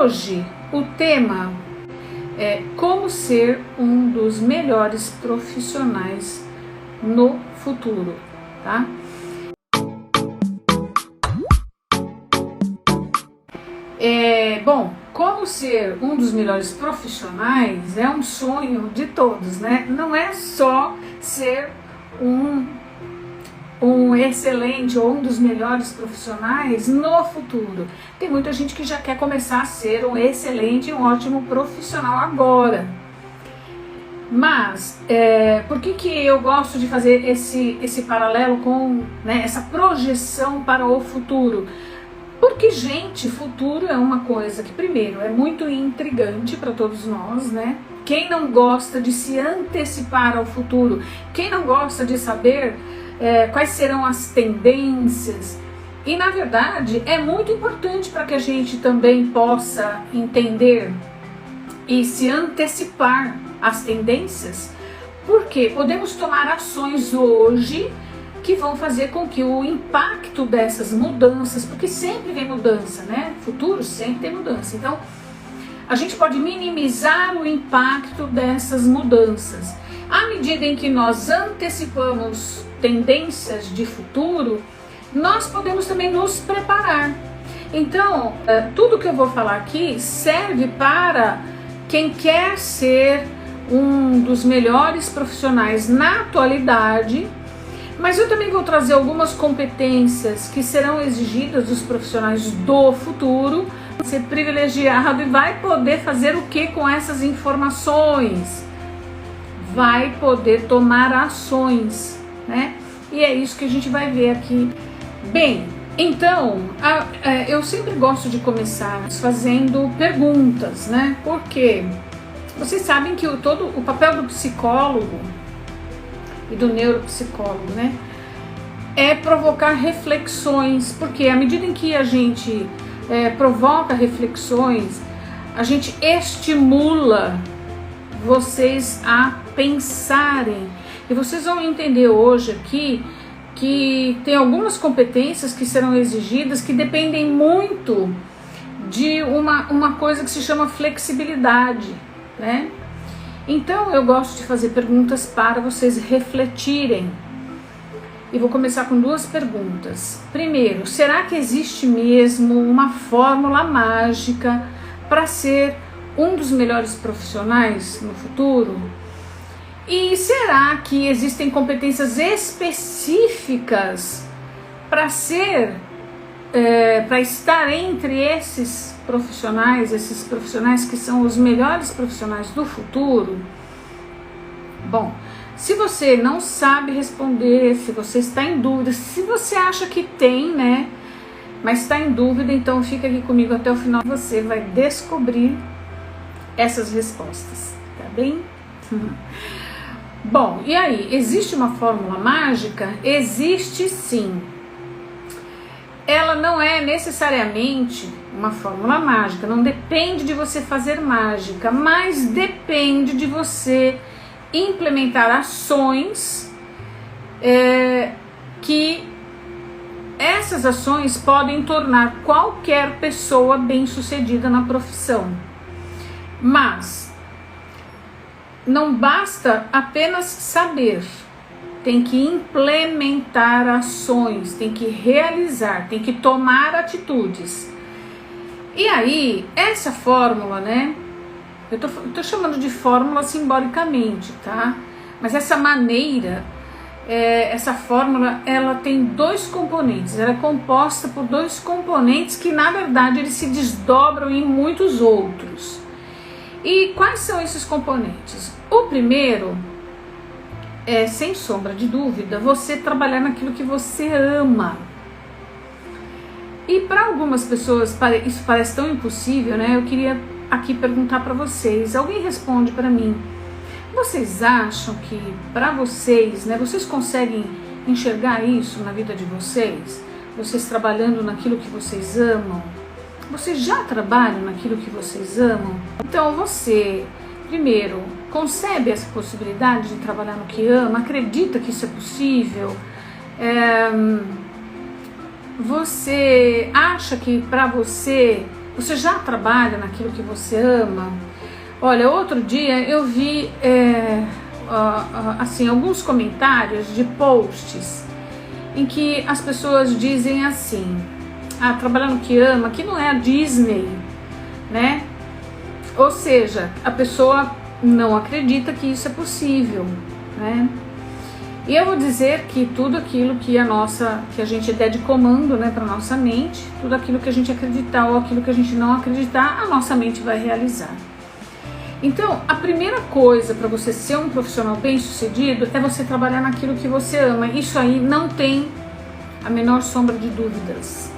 Hoje o tema é como ser um dos melhores profissionais no futuro, tá? Bom, como ser um dos melhores profissionais é um sonho de todos, né? Não é só ser um excelente ou um dos melhores profissionais no futuro. Tem muita gente que já quer começar a ser um excelente e um ótimo profissional agora. Mas por que eu gosto de fazer esse paralelo com, né, essa projeção para o futuro? Porque, gente, futuro é uma coisa que, primeiro, é muito intrigante para todos nós, né? Quem não gosta de se antecipar ao futuro? Quem não gosta de saber quais serão as tendências? E, na verdade, é muito importante para que a gente também possa entender e se antecipar às tendências, porque podemos tomar ações hoje que vão fazer com que o impacto dessas mudanças, porque sempre vem mudança, né? Futuro sempre tem mudança. Então, a gente pode minimizar o impacto dessas mudanças. À medida em que nós antecipamos tendências de futuro, nós podemos também nos preparar. Então, tudo que eu vou falar aqui serve para quem quer ser um dos melhores profissionais na atualidade, mas eu também vou trazer algumas competências que serão exigidas dos profissionais do futuro. Ser privilegiado e vai poder fazer o que com essas informações? Vai poder tomar ações, né? E é isso que a gente vai ver aqui. Bem, então, eu sempre gosto de começar fazendo perguntas, né? Porque vocês sabem que todo o papel do psicólogo e do neuropsicólogo, né, é provocar reflexões, porque à medida em que a gente provoca reflexões, a gente estimula vocês a pensarem. E vocês vão entender hoje aqui que tem algumas competências que serão exigidas que dependem muito de uma coisa que se chama flexibilidade, né? Então eu gosto de fazer perguntas para vocês refletirem. E vou começar com duas perguntas. Primeiro, será que existe mesmo uma fórmula mágica para ser um dos melhores profissionais no futuro? E será que existem competências específicas para estar entre esses profissionais que são os melhores profissionais do futuro? Bom, se você não sabe responder, se você está em dúvida, se você acha que tem, né, mas está em dúvida, então fica aqui comigo até o final, você vai descobrir essas respostas, tá bem? Bom, e aí, existe uma fórmula mágica? Existe sim. Ela não é necessariamente uma fórmula mágica, não depende de você fazer mágica, mas depende de você implementar ações que essas ações podem tornar qualquer pessoa bem-sucedida na profissão. Mas não basta apenas saber, tem que implementar ações, tem que realizar, tem que tomar atitudes. E aí, essa fórmula, né? Eu tô chamando de fórmula simbolicamente, tá? Mas essa maneira, essa fórmula, ela tem dois componentes. Ela é composta por dois componentes que, na verdade, eles se desdobram em muitos outros. E quais são esses componentes? O primeiro é, sem sombra de dúvida, você trabalhar naquilo que você ama. E para algumas pessoas isso parece tão impossível, né? Eu queria aqui perguntar para vocês. Alguém responde para mim. Vocês acham que para vocês, né? Vocês conseguem enxergar isso na vida de vocês? Vocês trabalhando naquilo que vocês amam? Vocês já trabalham naquilo que vocês amam? Então você, primeiro, concebe essa possibilidade de trabalhar no que ama? Acredita que isso é possível? Você acha que para você Você já trabalha naquilo que você ama? Olha, outro dia eu vi assim, alguns comentários de posts em que as pessoas dizem assim: trabalhar no que ama, que não é a Disney, né? Ou seja, a pessoa não acredita que isso é possível, né? E eu vou dizer que tudo aquilo que a gente der de comando, né, para nossa mente, tudo aquilo que a gente acreditar ou aquilo que a gente não acreditar, a nossa mente vai realizar. Então, a primeira coisa para você ser um profissional bem-sucedido é você trabalhar naquilo que você ama. Isso aí não tem a menor sombra de dúvidas.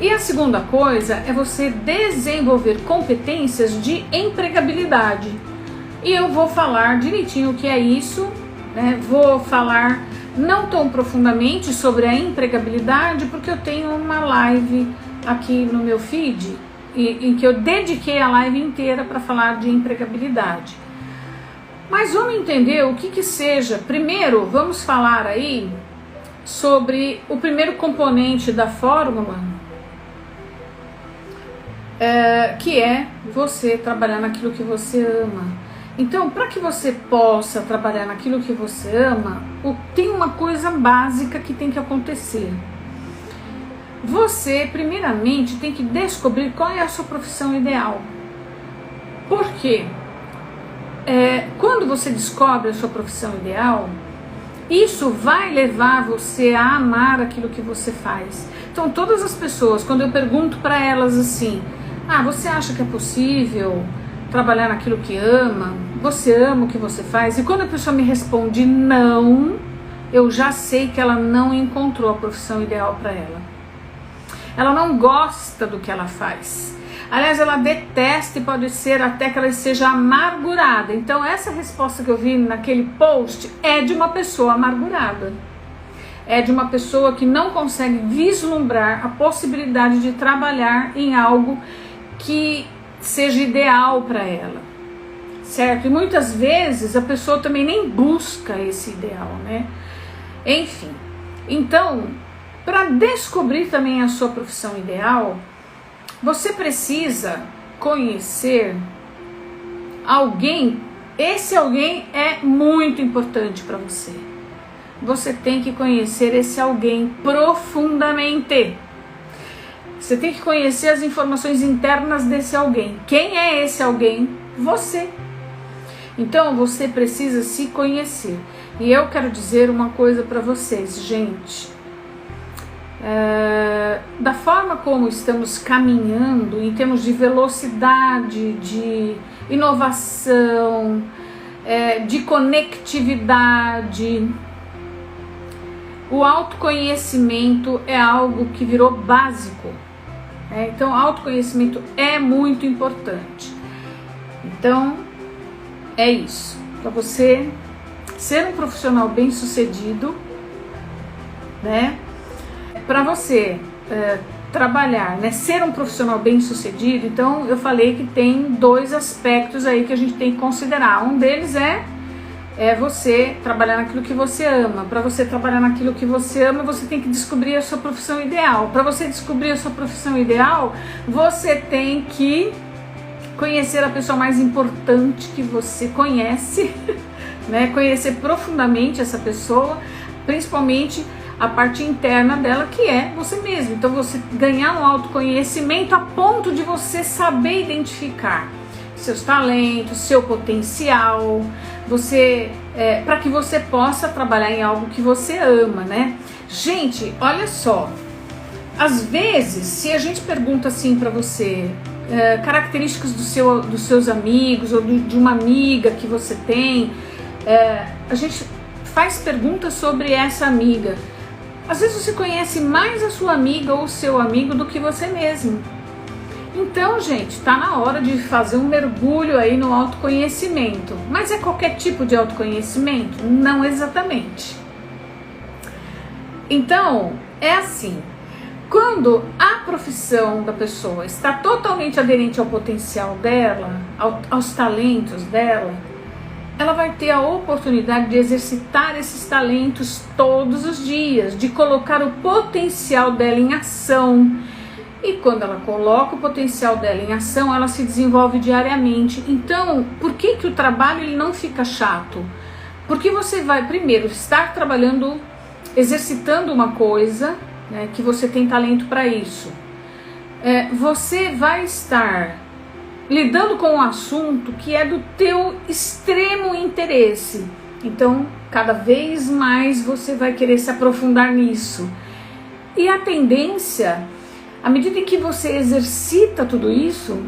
E a segunda coisa é você desenvolver competências de empregabilidade. E eu vou falar direitinho o que é isso, né? Vou falar não tão profundamente sobre a empregabilidade, porque eu tenho uma live aqui no meu feed em que eu dediquei a live inteira para falar de empregabilidade. Mas vamos entender o que seja. Primeiro, vamos falar aí sobre o primeiro componente da fórmula, que é você trabalhar naquilo que você ama. Então, para que você possa trabalhar naquilo que você ama, tem uma coisa básica que tem que acontecer. Você, primeiramente, tem que descobrir qual é a sua profissão ideal. Por quê? Quando você descobre a sua profissão ideal, isso vai levar você a amar aquilo que você faz. Então, todas as pessoas, quando eu pergunto para elas assim: você acha que é possível trabalhar naquilo que ama? Você ama o que você faz? E quando a pessoa me responde não, eu já sei que ela não encontrou a profissão ideal para ela. Ela não gosta do que ela faz. Aliás, ela detesta e pode ser até que ela seja amargurada. Então, essa resposta que eu vi naquele post é de uma pessoa amargurada. É de uma pessoa que não consegue vislumbrar a possibilidade de trabalhar em algo que seja ideal para ela, certo? E muitas vezes a pessoa também nem busca esse ideal, né? Enfim, então, para descobrir também a sua profissão ideal, você precisa conhecer alguém. Esse alguém é muito importante para você. Você tem que conhecer esse alguém profundamente. Você tem que conhecer as informações internas desse alguém. Quem é esse alguém? Você. Então você precisa se conhecer. E eu quero dizer uma coisa para vocês, gente. Da forma como estamos caminhando em termos de velocidade, de inovação, de conectividade, o autoconhecimento é algo que virou básico. Então, autoconhecimento é muito importante. Então, é isso. Para você ser um profissional bem-sucedido, né? Para você trabalhar, né? Ser um profissional bem-sucedido, então eu falei que tem 2 aspectos aí que a gente tem que considerar. Um deles é você trabalhar naquilo que você ama. Para você trabalhar naquilo que você ama, você tem que descobrir a sua profissão ideal. Para você descobrir a sua profissão ideal, você tem que conhecer a pessoa mais importante que você conhece, né? Conhecer profundamente essa pessoa, principalmente a parte interna dela, que é você mesmo. Então, você ganhar um autoconhecimento a ponto de você saber identificar seus talentos, seu potencial, para que você possa trabalhar em algo que você ama, né? Gente, olha só, às vezes, se a gente pergunta assim para você, características dos seus amigos ou de uma amiga que você tem, a gente faz perguntas sobre essa amiga. Às vezes você conhece mais a sua amiga ou o seu amigo do que você mesmo. Então, gente, tá na hora de fazer um mergulho aí no autoconhecimento. Mas é qualquer tipo de autoconhecimento? Não exatamente. Então, é assim, quando a profissão da pessoa está totalmente aderente ao potencial dela, aos talentos dela, ela vai ter a oportunidade de exercitar esses talentos todos os dias, de colocar o potencial dela em ação. E quando ela coloca o potencial dela em ação, ela se desenvolve diariamente. Então, por que o trabalho ele não fica chato? Porque você vai primeiro estar trabalhando, exercitando uma coisa, né, que você tem talento para isso. Você vai estar lidando com um assunto que é do teu extremo interesse. Então, cada vez mais você vai querer se aprofundar nisso. E a tendência, à medida em que você exercita tudo isso,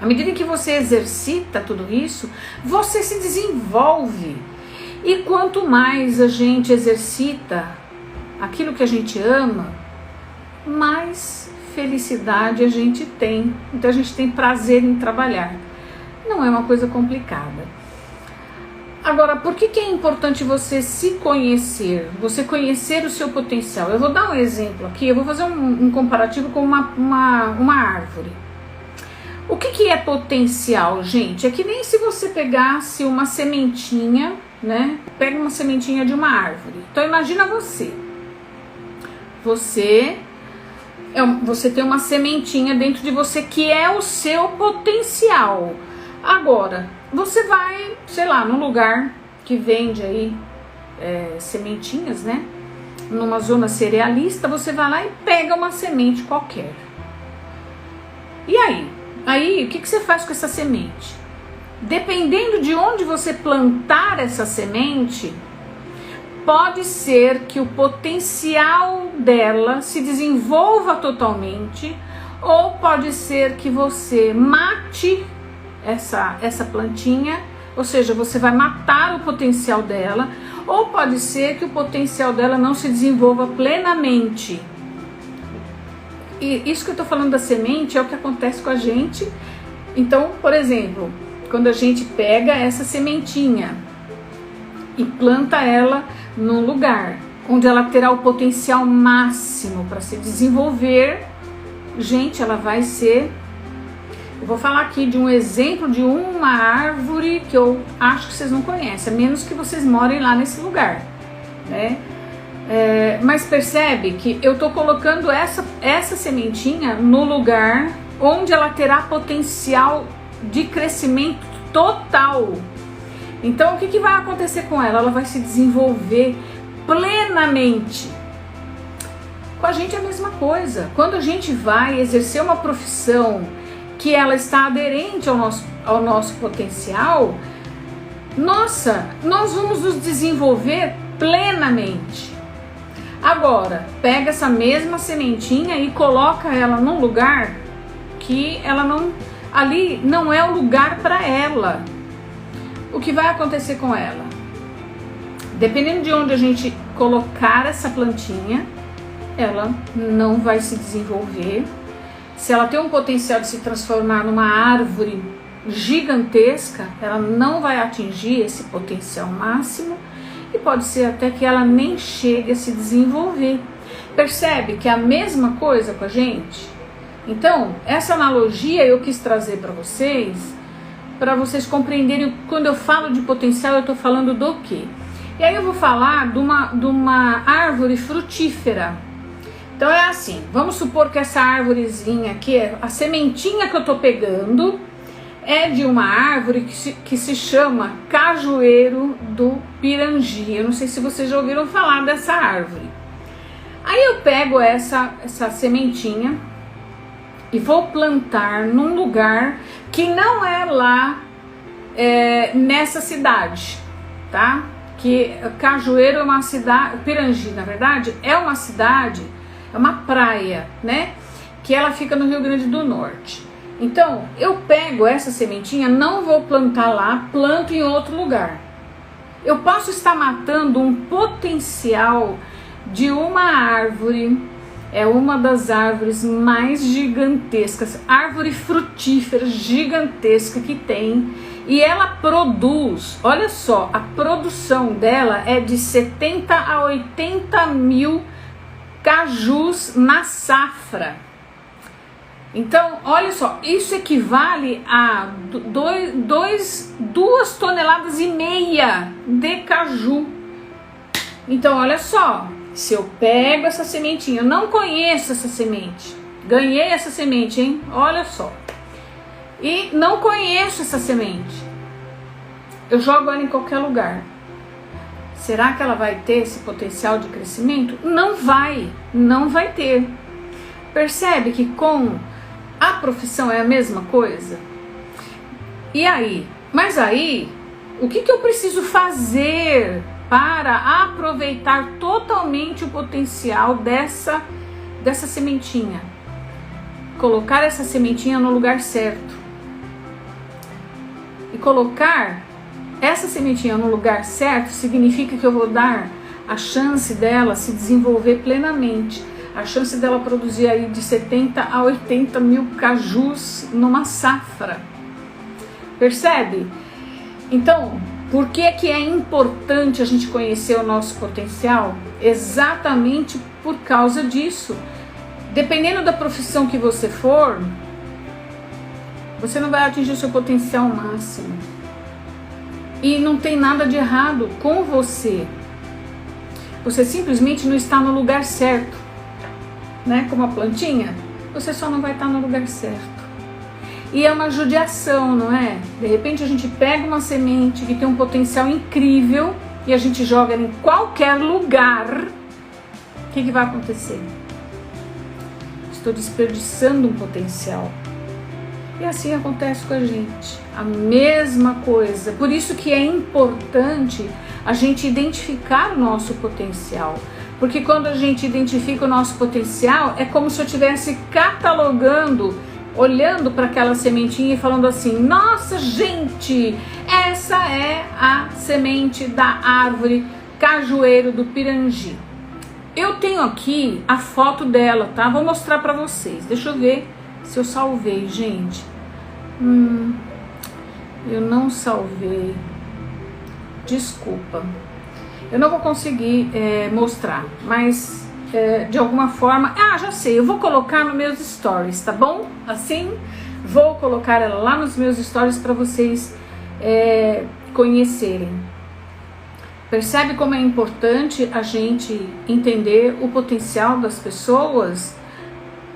à medida em que você exercita tudo isso, você se desenvolve. E quanto mais a gente exercita aquilo que a gente ama, mais felicidade a gente tem. Então a gente tem prazer em trabalhar. Não é uma coisa complicada. Agora, por que é importante você se conhecer? Você conhecer o seu potencial? Eu vou dar um exemplo aqui, eu vou fazer um comparativo com uma árvore. O que é potencial, gente? É que nem se você pegasse uma sementinha, né? Pega uma sementinha de uma árvore. Então imagina você. Você tem uma sementinha dentro de você que é o seu potencial. Agora, você vai, sei lá, num lugar que vende aí sementinhas, né? Numa zona cerealista, você vai lá e pega uma semente qualquer. E aí? Aí, o que você faz com essa semente? Dependendo de onde você plantar essa semente, pode ser que o potencial dela se desenvolva totalmente, ou pode ser que você mate essa plantinha, ou seja, você vai matar o potencial dela, ou pode ser que o potencial dela não se desenvolva plenamente. E isso que eu tô falando da semente é o que acontece com a gente. Então, por exemplo, quando a gente pega essa sementinha e planta ela num lugar onde ela terá o potencial máximo para se desenvolver, gente, ela vai ser... Eu vou falar aqui de um exemplo de uma árvore que eu acho que vocês não conhecem, a menos que vocês morem lá nesse lugar, né? Mas percebe que eu estou colocando essa sementinha no lugar onde ela terá potencial de crescimento total. Então, o que vai acontecer com ela? Ela vai se desenvolver plenamente. Com a gente é a mesma coisa. Quando a gente vai exercer uma profissão que ela está aderente ao nosso potencial, nós vamos nos desenvolver plenamente. Agora, pega essa mesma sementinha e coloca ela num lugar que ela não... Ali não é o lugar para ela. O que vai acontecer com ela? Dependendo de onde a gente colocar essa plantinha, ela não vai se desenvolver. Se ela tem um potencial de se transformar numa árvore gigantesca, ela não vai atingir esse potencial máximo e pode ser até que ela nem chegue a se desenvolver. Percebe que é a mesma coisa com a gente? Então, essa analogia eu quis trazer para vocês compreenderem. Quando eu falo de potencial, eu estou falando do quê? E aí eu vou falar de uma árvore frutífera. Então é assim, vamos supor que essa árvorezinha aqui, a sementinha que eu tô pegando é de uma árvore que se chama cajueiro do Pirangi. Eu não sei se vocês já ouviram falar dessa árvore. Aí eu pego essa sementinha e vou plantar num lugar que não é lá nessa cidade, tá? Que Cajueiro é uma cidade, Pirangi na verdade é uma cidade, é uma praia, né? Que ela fica no Rio Grande do Norte. Então, eu pego essa sementinha, não vou plantar lá, planto em outro lugar. Eu posso estar matando um potencial de uma árvore, é uma das árvores mais gigantescas, árvore frutífera gigantesca que tem. E ela produz, olha só, a produção dela é de 70 a 80 mil cajus na safra. Então, olha só, isso equivale a 2,5 toneladas de caju. Então, olha só, Se eu pego essa sementinha, eu não conheço essa semente, ganhei essa semente, hein? Olha só. E não conheço essa semente, eu jogo ela em qualquer lugar. Será que ela vai ter esse potencial de crescimento? Não vai ter. Percebe que com a profissão é a mesma coisa? E aí? Mas aí, o que eu preciso fazer para aproveitar totalmente o potencial dessa sementinha? Colocar essa sementinha no lugar certo. E colocar essa sementinha no lugar certo significa que eu vou dar a chance dela se desenvolver plenamente. A chance dela produzir aí de 70 a 80 mil cajus numa safra. Percebe? Então, por que é importante a gente conhecer o nosso potencial? Exatamente por causa disso. Dependendo da profissão que você for, você não vai atingir o seu potencial máximo. E não tem nada de errado com você. Você simplesmente não está no lugar certo. Né? Como a plantinha, você só não vai estar no lugar certo. E é uma judiação, não é? De repente a gente pega uma semente que tem um potencial incrível e a gente joga em qualquer lugar. O que vai acontecer? Estou desperdiçando um potencial. E assim acontece com a gente, a mesma coisa. Por isso que é importante a gente identificar o nosso potencial. Porque quando a gente identifica o nosso potencial, é como se eu estivesse catalogando, olhando para aquela sementinha e falando assim: nossa, gente, essa é a semente da árvore cajueiro do Pirangi. Eu tenho aqui a foto dela, tá? Vou mostrar para vocês. Deixa eu ver se eu salvei, gente. Eu não salvei. Desculpa. Eu não vou conseguir mostrar, mas de alguma forma... Ah, já sei, eu vou colocar nos meus stories, tá bom? Assim, vou colocar ela lá nos meus stories para vocês conhecerem. Percebe como é importante a gente entender o potencial das pessoas?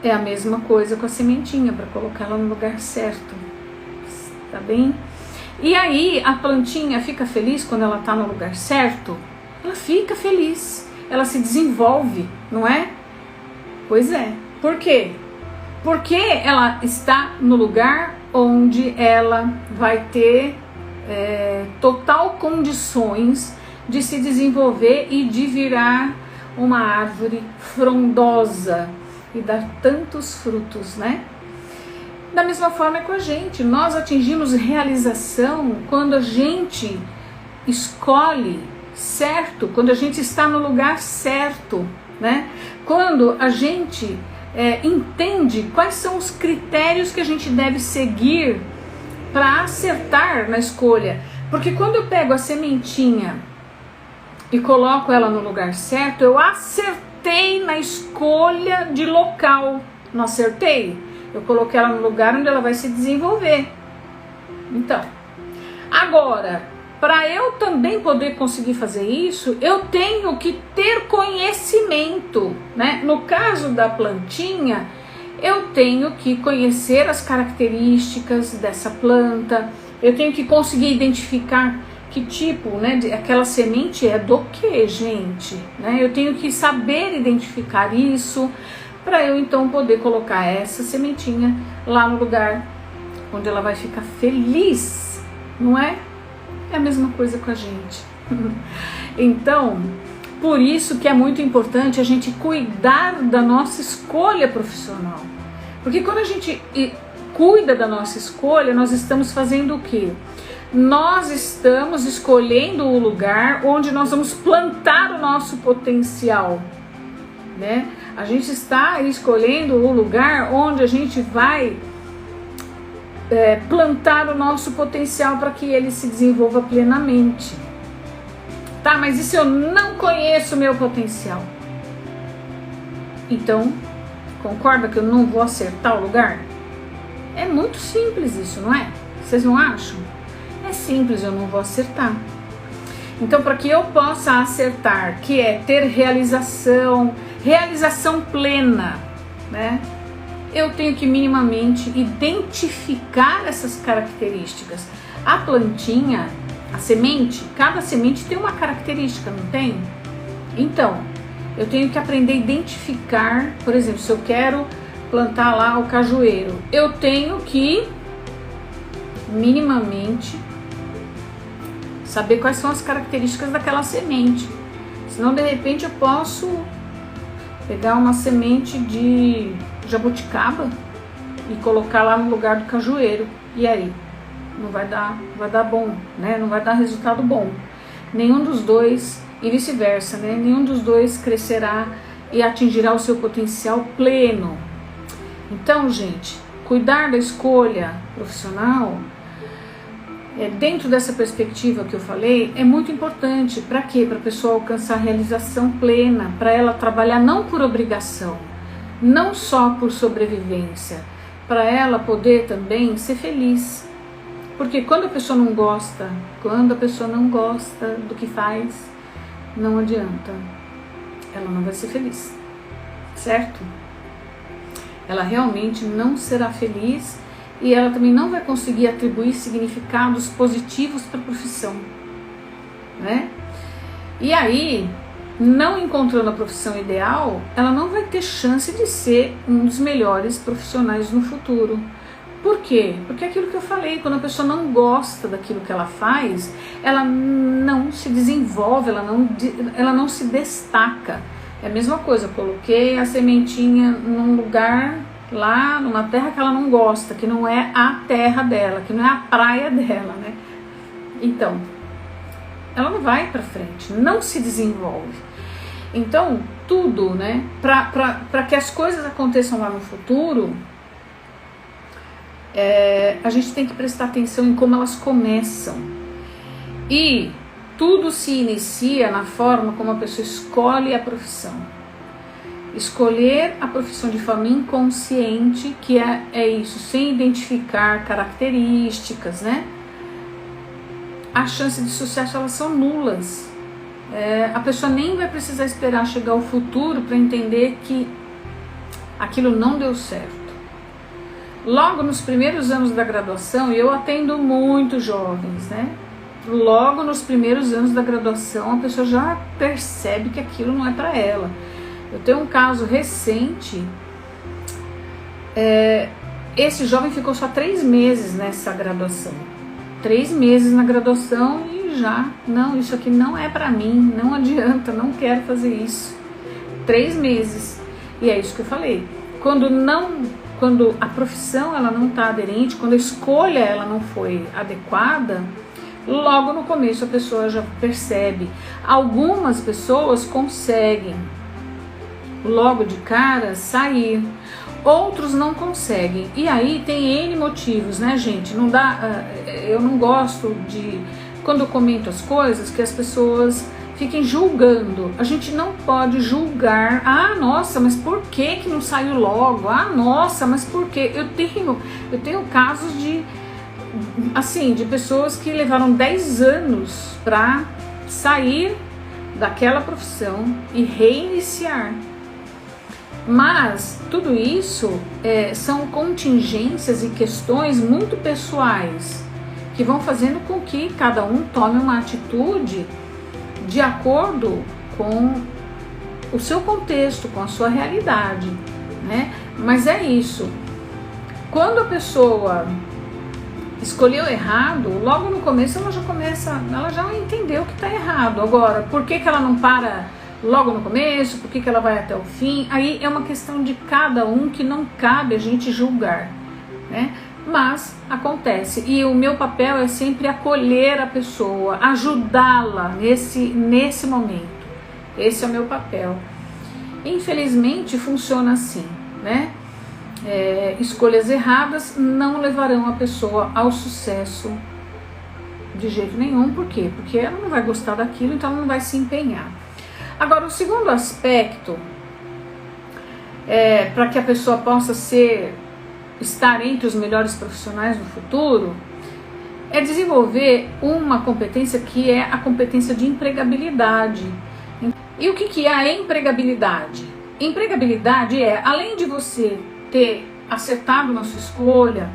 É a mesma coisa com a sementinha, para colocar ela no lugar certo, tá bem? E aí a plantinha fica feliz quando ela tá no lugar certo? Ela fica feliz, ela se desenvolve, não é? Pois é. Por quê? Porque ela está no lugar onde ela vai ter total condições de se desenvolver e de virar uma árvore frondosa e dar tantos frutos, né? Da mesma forma é com a gente. Nós atingimos realização quando a gente escolhe certo, quando a gente está no lugar certo, né? Quando a gente entende quais são os critérios que a gente deve seguir para acertar na escolha. Porque quando eu pego a sementinha e coloco ela no lugar certo, eu acertei na escolha de local. Não acertei? Eu coloquei ela no lugar onde ela vai se desenvolver. Então, agora, para eu também poder conseguir fazer isso, eu tenho que ter conhecimento, né? No caso da plantinha, eu tenho que conhecer as características dessa planta, eu tenho que conseguir identificar que tipo, né, aquela semente é do que, gente, né? Eu tenho que saber identificar isso para eu então poder colocar essa sementinha lá no lugar onde ela vai ficar feliz, não é? É a mesma coisa com a gente. Então, por isso que é muito importante a gente cuidar da nossa escolha profissional. Porque quando a gente cuida da nossa escolha, nós estamos fazendo o quê? Nós estamos escolhendo o lugar onde nós vamos plantar o nosso potencial, né? A gente está escolhendo o lugar onde a gente vai plantar o nosso potencial para que ele se desenvolva plenamente. Tá, mas e se eu não conheço o meu potencial? Então, concorda que eu não vou acertar o lugar? É muito simples isso, não é? Vocês não acham? É simples, eu não vou acertar. Então, para que eu possa acertar, que é ter realização plena, né? Eu tenho que minimamente identificar essas características. A plantinha, a semente, cada semente tem uma característica, não tem? Então, eu tenho que aprender a identificar, por exemplo, se eu quero plantar lá o cajueiro, eu tenho que minimamente saber quais são as características daquela semente. Senão, de repente, eu posso pegar uma semente de jabuticaba e colocar lá no lugar do cajueiro. E aí? Não vai dar bom, né? Não vai dar resultado bom. Nenhum dos dois, e vice-versa, né? Nenhum dos dois crescerá e atingirá o seu potencial pleno. Então, gente, cuidar da escolha profissional, dentro dessa perspectiva que eu falei, é muito importante. Para quê? Para a pessoa alcançar a realização plena, para ela trabalhar não por obrigação, não só por sobrevivência, para ela poder também ser feliz. Porque quando a pessoa não gosta do que faz, não adianta, ela não vai ser feliz, certo? Ela realmente não será feliz e ela também não vai conseguir atribuir significados positivos para a profissão, né? E aí, não encontrando a profissão ideal, ela não vai ter chance de ser um dos melhores profissionais no futuro. Por quê? Porque é aquilo que eu falei, quando a pessoa não gosta daquilo que ela faz, ela não se desenvolve, ela não se destaca. É a mesma coisa, eu coloquei a sementinha num lugar lá, numa terra que ela não gosta, que não é a terra dela, que não é a praia dela, né? Então, ela não vai para frente, não se desenvolve. Então, tudo, né, para que as coisas aconteçam lá no futuro, a gente tem que prestar atenção em como elas começam. E tudo se inicia na forma como a pessoa escolhe a profissão. Escolher a profissão de forma inconsciente, que é isso, sem identificar características, né? As chances de sucesso, elas são nulas. A pessoa nem vai precisar esperar chegar o futuro para entender que aquilo não deu certo. Logo nos primeiros anos da graduação, e eu atendo muito jovens, né? Logo nos primeiros anos da graduação, a pessoa já percebe que aquilo não é para ela. Eu tenho um caso recente, esse jovem ficou só 3 meses nessa graduação. 3 meses na graduação e já, não, isso aqui não é para mim, não adianta, não quero fazer isso. 3 meses. E é isso que eu falei. Quando a profissão ela não está aderente, quando a escolha ela não foi adequada, logo no começo a pessoa já percebe. Algumas pessoas conseguem logo de cara sair, outros não conseguem. E aí tem N motivos, né, gente? Não dá, eu não gosto de, quando eu comento as coisas, que as pessoas fiquem julgando. A gente não pode julgar. Ah, nossa, mas por que não saiu logo? Ah, nossa, mas por quê? Eu tenho casos de pessoas que levaram 10 anos para sair daquela profissão e reiniciar. Mas tudo isso são contingências e questões muito pessoais que vão fazendo com que cada um tome uma atitude de acordo com o seu contexto, com a sua realidade, né? Mas é isso. Quando a pessoa escolheu errado, logo no começo ela já entendeu que está errado. Agora, por que ela não para logo no começo? Por que ela vai até o fim? Aí é uma questão de cada um que não cabe a gente julgar, né? Mas acontece, e o meu papel é sempre acolher a pessoa, ajudá-la nesse momento. Esse é o meu papel. Infelizmente funciona assim, né? Escolhas erradas não levarão a pessoa ao sucesso de jeito nenhum. Por quê? Porque ela não vai gostar daquilo, então ela não vai se empenhar. Agora, o segundo aspecto, para que a pessoa possa estar entre os melhores profissionais no futuro, é desenvolver uma competência que é a competência de empregabilidade. E o que é a empregabilidade? Empregabilidade é, além de você ter acertado na sua escolha,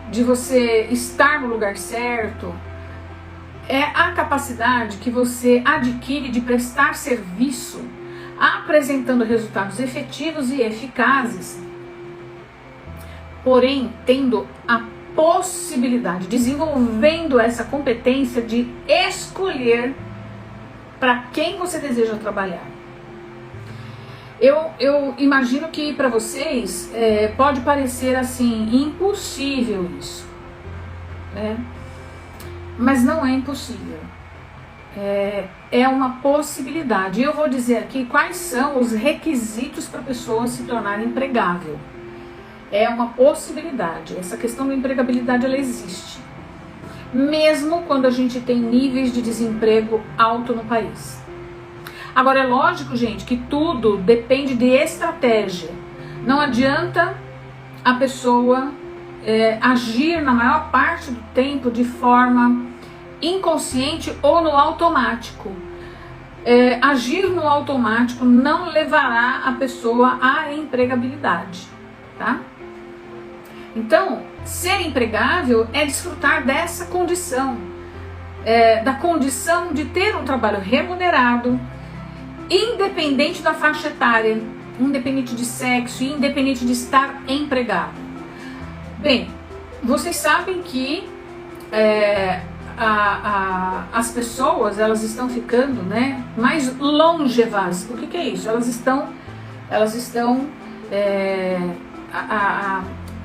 de você estar no lugar certo, é a capacidade que você adquire de prestar serviço, apresentando resultados efetivos e eficazes, porém tendo a possibilidade, desenvolvendo essa competência de escolher para quem você deseja trabalhar. Eu imagino que para vocês pode parecer assim impossível isso, né? Mas não é impossível, é uma possibilidade. E eu vou dizer aqui quais são os requisitos para a pessoa se tornar empregável. É uma possibilidade, essa questão da empregabilidade ela existe, mesmo quando a gente tem níveis de desemprego alto no país. Agora é lógico, gente, que tudo depende de estratégia. Não adianta a pessoa agir na maior parte do tempo de forma inconsciente ou no automático. Agir no automático não levará a pessoa à empregabilidade, tá? Então, ser empregável é desfrutar dessa condição, da condição de ter um trabalho remunerado, independente da faixa etária, independente de sexo, independente de estar empregado. Bem, vocês sabem que as pessoas elas estão ficando, né, mais longevas. O que é isso? Elas estão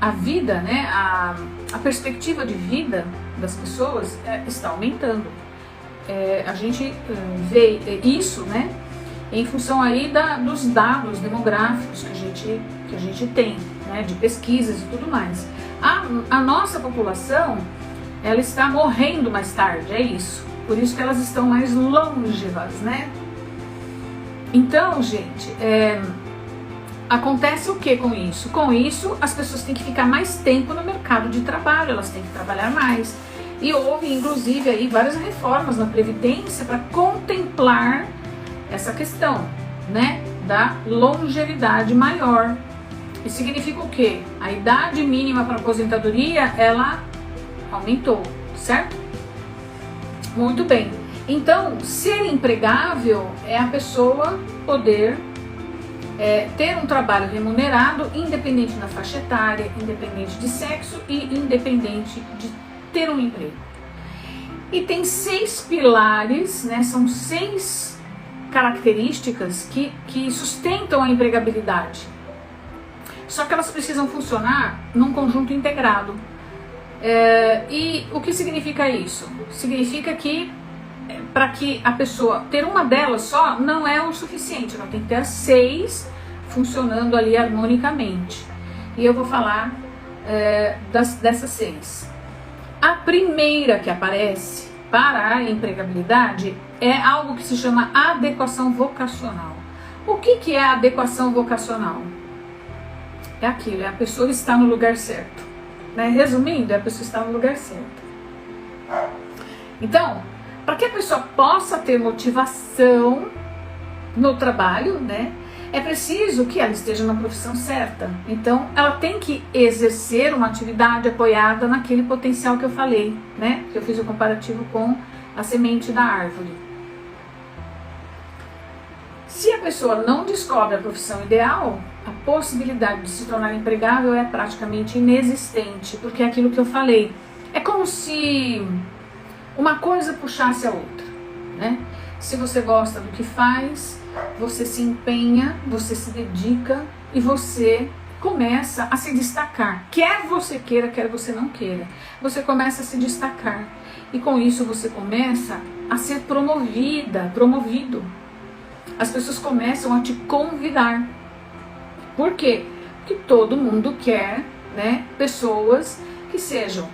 a vida, né, a perspectiva de vida das pessoas está aumentando. A gente vê isso, né, em função aí dos dados demográficos que a gente tem, né, de pesquisas e tudo mais. A nossa população, ela está morrendo mais tarde, é isso. Por isso que elas estão mais longevas, né? Então, gente, acontece o que com isso? Com isso, as pessoas têm que ficar mais tempo no mercado de trabalho, elas têm que trabalhar mais. E houve, inclusive, aí várias reformas na Previdência para contemplar essa questão, né, da longevidade maior. Isso significa o quê? A idade mínima para aposentadoria, ela aumentou, certo? Muito bem. Então, ser empregável é a pessoa poder ter um trabalho remunerado, independente da faixa etária, independente de sexo e independente de ter um emprego. E tem 6 pilares, né? São 6 características que sustentam a empregabilidade. Só que elas precisam funcionar num conjunto integrado. E o que significa isso? Significa que para que a pessoa ter uma delas só não é o suficiente, ela tem que ter as 6 funcionando ali harmonicamente. E eu vou falar dessas 6. A primeira que aparece para a empregabilidade é algo que se chama adequação vocacional. O que é a adequação vocacional? É aquilo, a pessoa está no lugar certo. Né? Resumindo, a pessoa está no lugar certo. Então, para que a pessoa possa ter motivação no trabalho, né, é preciso que ela esteja na profissão certa. Então, ela tem que exercer uma atividade apoiada naquele potencial que eu falei, né? Que eu fiz o comparativo com a semente da árvore. Se a pessoa não descobre a profissão ideal, a possibilidade de se tornar empregável é praticamente inexistente, porque é aquilo que eu falei. É como se uma coisa puxasse a outra, né? Se você gosta do que faz, você se empenha, você se dedica e você começa a se destacar. Quer você queira, quer você não queira. Você começa a se destacar. E com isso você começa a ser promovido. As pessoas começam a te convidar. Por quê? Porque todo mundo quer, né, pessoas que sejam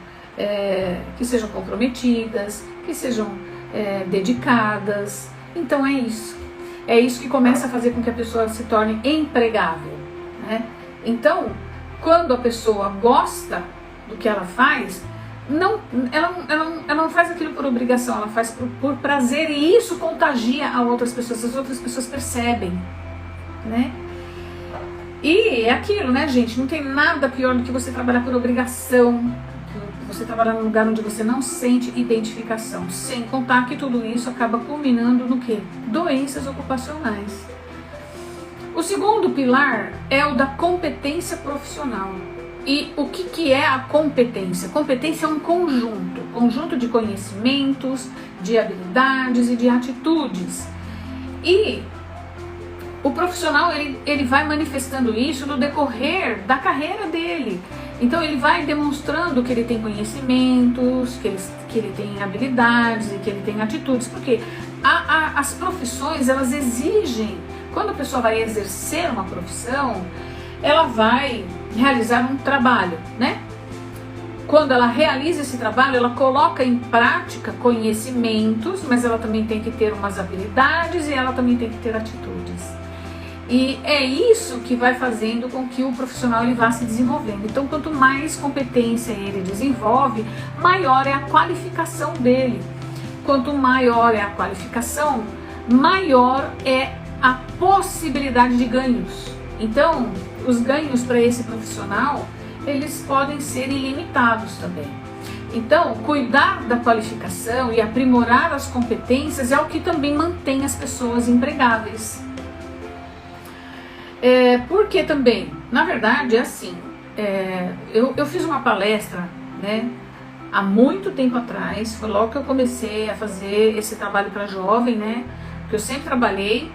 comprometidas, que sejam dedicadas. Então é isso. É isso que começa a fazer com que a pessoa se torne empregável, né? Então, quando a pessoa gosta do que ela faz, ela não faz aquilo por obrigação, ela faz por prazer, e isso contagia a outras pessoas, as outras pessoas percebem, né? E é aquilo, né, gente? Não tem nada pior do que você trabalhar por obrigação, você trabalhar num lugar onde você não sente identificação, sem contar que tudo isso acaba culminando no quê? Doenças ocupacionais. O segundo pilar é o da competência profissional. E o que é a competência? Competência é um conjunto de conhecimentos, de habilidades e de atitudes. E o profissional, ele vai manifestando isso no decorrer da carreira dele. Então ele vai demonstrando que ele tem conhecimentos, que ele tem habilidades e que ele tem atitudes. Porque as profissões, elas exigem, quando a pessoa vai exercer uma profissão, ela vai realizar um trabalho, né? Quando ela realiza esse trabalho, ela coloca em prática conhecimentos, mas ela também tem que ter umas habilidades e ela também tem que ter atitudes. E é isso que vai fazendo com que o profissional ele vá se desenvolvendo. Então, quanto mais competência ele desenvolve, maior é a qualificação dele. Quanto maior é a qualificação, maior é a possibilidade de ganhos. Então, os ganhos para esse profissional, eles podem ser ilimitados também. Então, cuidar da qualificação e aprimorar as competências é o que também mantém as pessoas empregáveis. Porque também, na verdade, é assim, eu fiz uma palestra, né, há muito tempo atrás, foi logo que eu comecei a fazer esse trabalho para jovem, né, porque eu sempre trabalhei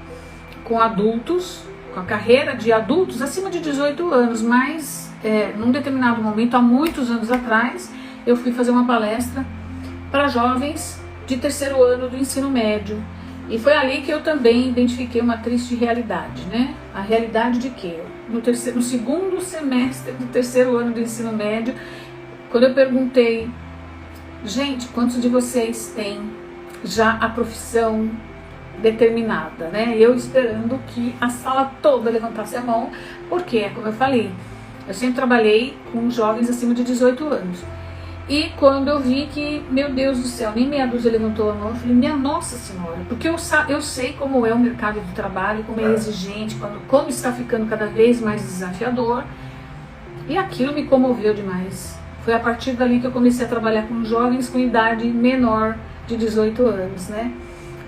com adultos, com a carreira de adultos acima de 18 anos, mas num determinado momento, há muitos anos atrás, eu fui fazer uma palestra para jovens de terceiro ano do ensino médio. E foi ali que eu também identifiquei uma triste realidade, né? A realidade de que no segundo semestre do terceiro ano do ensino médio, quando eu perguntei, gente, quantos de vocês têm já a profissão determinada, né? Eu esperando que a sala toda levantasse a mão, porque, como eu falei, eu sempre trabalhei com jovens acima de 18 anos. E quando eu vi que, meu Deus do céu, nem meia dúzia levantou a mão, eu falei, minha Nossa Senhora, porque eu sei como é o mercado de trabalho, como é exigente, como está ficando cada vez mais desafiador, e aquilo me comoveu demais. Foi a partir dali que eu comecei a trabalhar com jovens com idade menor de 18 anos, né?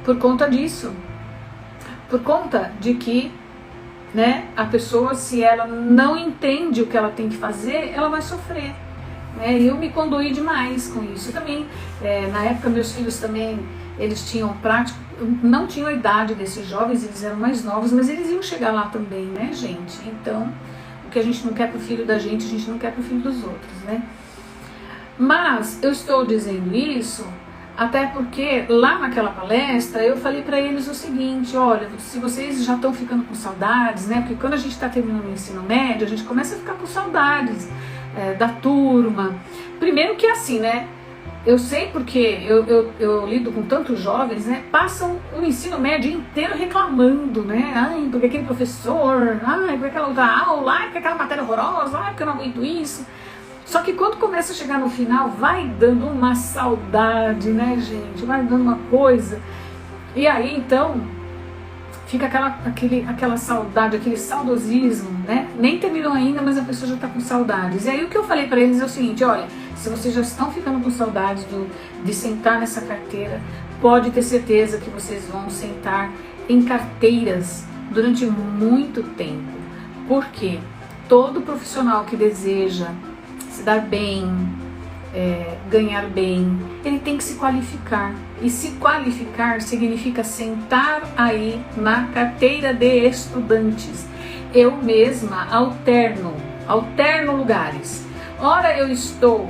Por conta disso, por conta de que, né, a pessoa, se ela não entende o que ela tem que fazer, ela vai sofrer. E eu me conduí demais com isso. Eu também, na época, meus filhos também, eles tinham prática, não tinham a idade desses jovens, eles eram mais novos, mas eles iam chegar lá também, né, gente? Então, o que a gente não quer pro filho da gente, a gente não quer pro filho dos outros, né? Mas eu estou dizendo isso até porque lá naquela palestra eu falei para eles o seguinte, olha, se vocês já estão ficando com saudades, né? Porque quando a gente está terminando o ensino médio, a gente começa a ficar com saudades da turma. Primeiro que é assim, né? Eu sei porque eu lido com tantos jovens, né? Passam o ensino médio inteiro reclamando, né? Ai, porque aquele professor, ai, porque aquela outra aula, ai, porque aquela matéria horrorosa, ai, porque eu não aguento isso. Só que quando começa a chegar no final, vai dando uma saudade, né, gente? Vai dando uma coisa. E aí, então, fica aquela saudade, aquele saudosismo, né? Nem terminou ainda, mas a pessoa já tá com saudades. E aí o que eu falei pra eles é o seguinte, olha, se vocês já estão ficando com saudades de sentar nessa carteira, pode ter certeza que vocês vão sentar em carteiras durante muito tempo. Por quê? Todo profissional que deseja se dar bem, ganhar bem, ele tem que se qualificar. E se qualificar significa sentar aí na carteira de estudantes. Eu mesma alterno lugares. Ora eu estou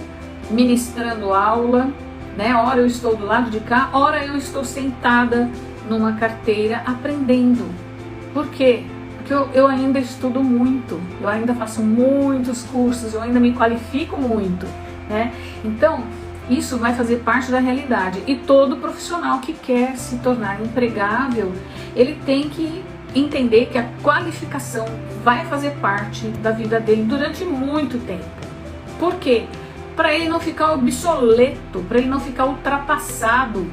ministrando aula, né? Ora eu estou do lado de cá, ora eu estou sentada numa carteira aprendendo. Por quê? Porque eu ainda estudo muito, eu ainda faço muitos cursos, eu ainda me qualifico muito, né? Então, isso vai fazer parte da realidade. E todo profissional que quer se tornar empregável, ele tem que entender que a qualificação vai fazer parte da vida dele durante muito tempo. Por quê? para ele não ficar obsoleto, para ele não ficar ultrapassado.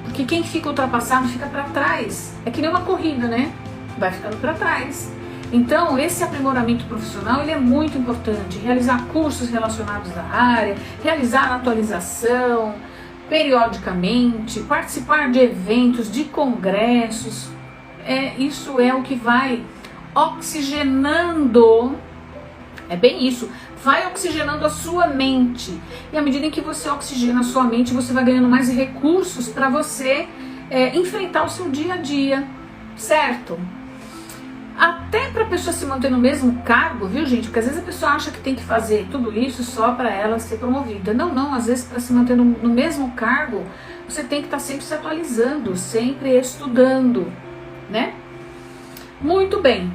Porque quem fica ultrapassado fica para trás. É que nem uma corrida, né? Vai ficando para trás. Então, esse aprimoramento profissional ele é muito importante. Realizar cursos relacionados à área, realizar atualização periodicamente, participar de eventos, de congressos. Isso é o que vai oxigenando, é bem isso, vai oxigenando a sua mente. E à medida em que você oxigena a sua mente, você vai ganhando mais recursos para você enfrentar o seu dia a dia, certo? Até para a pessoa se manter no mesmo cargo, viu, gente? Porque às vezes a pessoa acha que tem que fazer tudo isso só para ela ser promovida. Não, às vezes para se manter no mesmo cargo, você tem que estar sempre se atualizando, sempre estudando, né? Muito bem.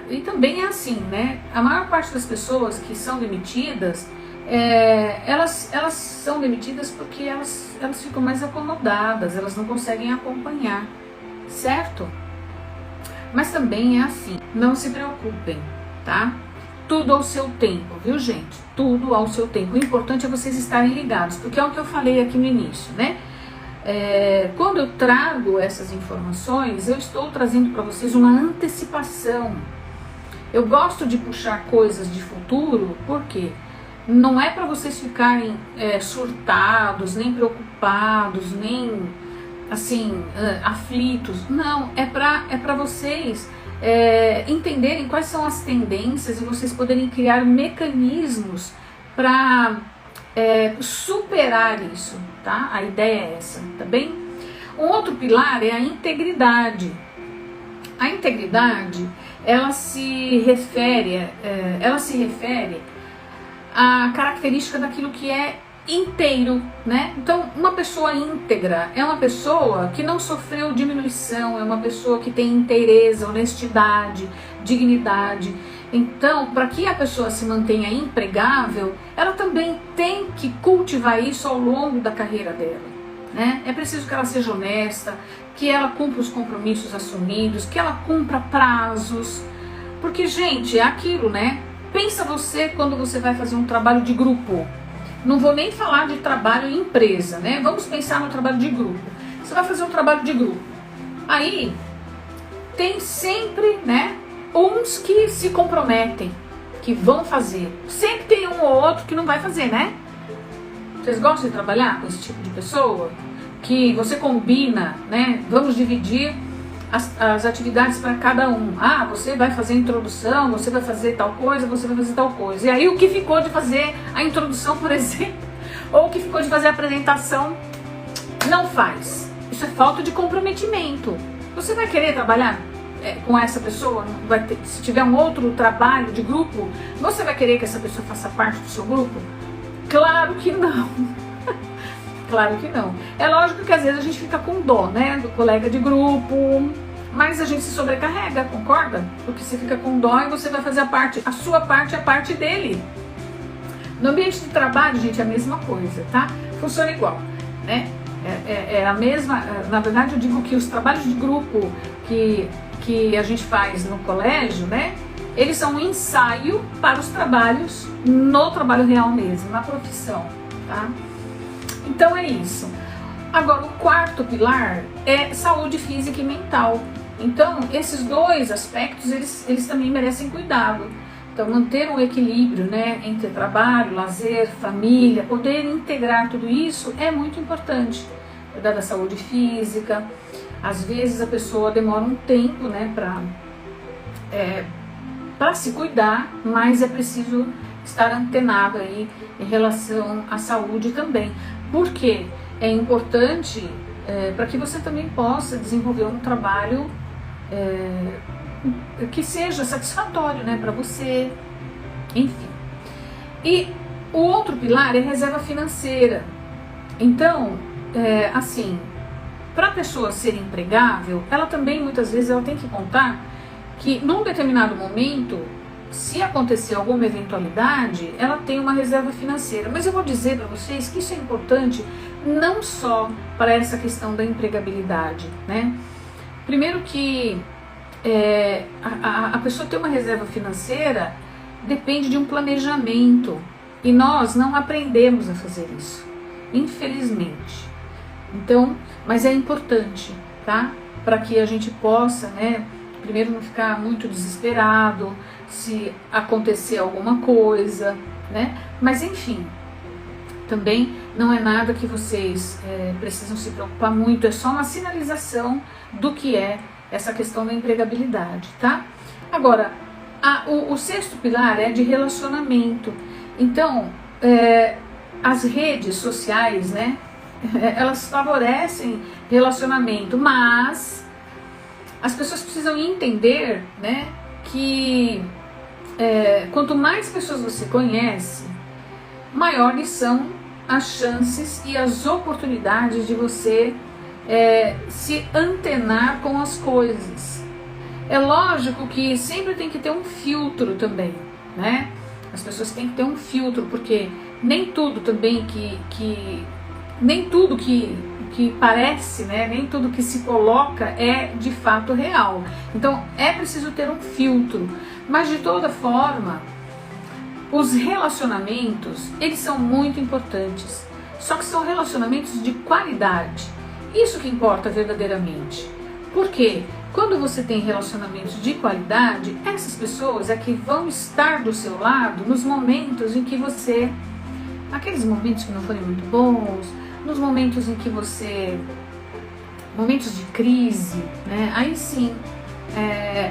E também é assim, né? A maior parte das pessoas que são demitidas, elas são demitidas porque elas ficam mais acomodadas, elas não conseguem acompanhar, certo? Mas também é assim, não se preocupem, tá? Tudo ao seu tempo, viu, gente? Tudo ao seu tempo. O importante é vocês estarem ligados, porque é o que eu falei aqui no início, né? Quando eu trago essas informações, eu estou trazendo para vocês uma antecipação. Eu gosto de puxar coisas de futuro, porque não é para vocês ficarem surtados, nem preocupados, nem assim, aflitos. Não, é para vocês entenderem quais são as tendências e vocês poderem criar mecanismos para superar isso, tá? A ideia é essa, tá bem? Um outro pilar é a integridade. A integridade, ela se refere à característica daquilo que é inteiro, né? Então, uma pessoa íntegra é uma pessoa que não sofreu diminuição, é uma pessoa que tem inteireza, honestidade, dignidade. Então, para que a pessoa se mantenha empregável, ela também tem que cultivar isso ao longo da carreira dela, né? É preciso que ela seja honesta, que ela cumpra os compromissos assumidos, que ela cumpra prazos, porque, gente, é aquilo, né? Pensa você quando você vai fazer um trabalho de grupo. Não vou nem falar de trabalho em empresa, né? Vamos pensar no trabalho de grupo. Você vai fazer um trabalho de grupo. Aí, tem sempre, né, uns que se comprometem, que vão fazer. Sempre tem um ou outro que não vai fazer, né? Vocês gostam de trabalhar com esse tipo de pessoa? Que você combina, né? Vamos dividir as atividades para cada um. Você vai fazer a introdução, você vai fazer tal coisa, você vai fazer tal coisa. E aí o que ficou de fazer a introdução, por exemplo, ou o que ficou de fazer a apresentação, não faz. Isso é falta de comprometimento. Você vai querer trabalhar com essa pessoa? Se tiver um outro trabalho de grupo, você vai querer que essa pessoa faça parte do seu grupo? Claro que não. Claro que não. É lógico que às vezes a gente fica com dó, né, do colega de grupo, mas a gente se sobrecarrega, concorda? Porque você fica com dó e você vai fazer a sua parte, a parte dele. No ambiente de trabalho, gente, é a mesma coisa, tá? Funciona igual, né? É a mesma, na verdade eu digo que os trabalhos de grupo que a gente faz no colégio, né, eles são um ensaio para os trabalhos no trabalho real mesmo, na profissão, tá? Então é isso. Agora, o quarto pilar é saúde física e mental. Então, esses dois aspectos, eles também merecem cuidado. Então, manter um equilíbrio, né, entre trabalho, lazer, família, poder integrar tudo isso é muito importante. Cuidar da saúde física. Às vezes a pessoa demora um tempo, né, para se cuidar, mas é preciso estar antenado aí em relação à saúde também. Porque é importante para que você também possa desenvolver um trabalho que seja satisfatório, né, para você, enfim. E o outro pilar é reserva financeira. Então, assim, para a pessoa ser empregável, ela também muitas vezes ela tem que contar que num determinado momento, se acontecer alguma eventualidade, ela tem uma reserva financeira. Mas eu vou dizer para vocês que isso é importante não só para essa questão da empregabilidade, né? Primeiro que a pessoa ter uma reserva financeira depende de um planejamento e nós não aprendemos a fazer isso, infelizmente. Então, mas é importante, tá? Para que a gente possa, né, primeiro não ficar muito desesperado se acontecer alguma coisa, né? Mas enfim, também não é nada que vocês precisam se preocupar muito, é só uma sinalização do que é essa questão da empregabilidade, tá? Agora, o sexto pilar é de relacionamento. Então, as redes sociais, né, elas favorecem relacionamento, mas as pessoas precisam entender, né, que quanto mais pessoas você conhece, maiores são as chances e as oportunidades de você se antenar com as coisas. É lógico que sempre tem que ter um filtro também, né? As pessoas têm que ter um filtro, porque nem tudo também nem tudo que parece, né? Nem tudo que se coloca é de fato real. Então é preciso ter um filtro. Mas de toda forma, os relacionamentos, eles são muito importantes. Só que são relacionamentos de qualidade. Isso que importa verdadeiramente. Porque quando você tem relacionamentos de qualidade, essas pessoas é que vão estar do seu lado nos momentos em que você... Aqueles momentos que não forem muito bons, nos momentos em que você... Momentos de crise, né? Aí sim,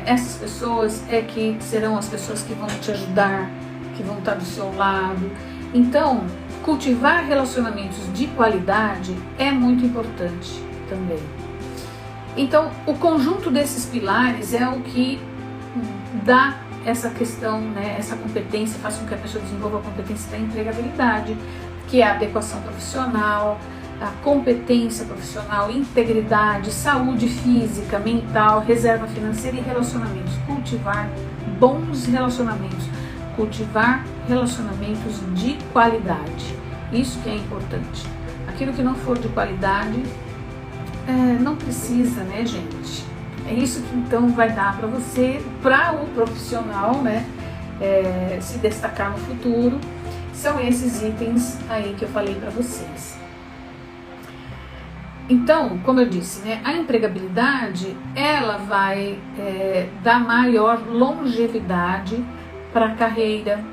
essas pessoas é que serão as pessoas que vão te ajudar, que vão estar do seu lado. Então, cultivar relacionamentos de qualidade é muito importante também. Então, o conjunto desses pilares é o que dá essa questão, né, essa competência, faz com que a pessoa desenvolva a competência da empregabilidade, que é a adequação profissional, a competência profissional, integridade, saúde física, mental, reserva financeira e relacionamentos. Cultivar bons relacionamentos, cultivar relacionamentos de qualidade. Isso que é importante. Aquilo que não for de qualidade, não precisa, né, gente? É isso que então vai dar para você, para o profissional, né, se destacar no futuro. São esses itens aí que eu falei para vocês. Então, como eu disse, né, a empregabilidade, ela vai dar maior longevidade para a carreira.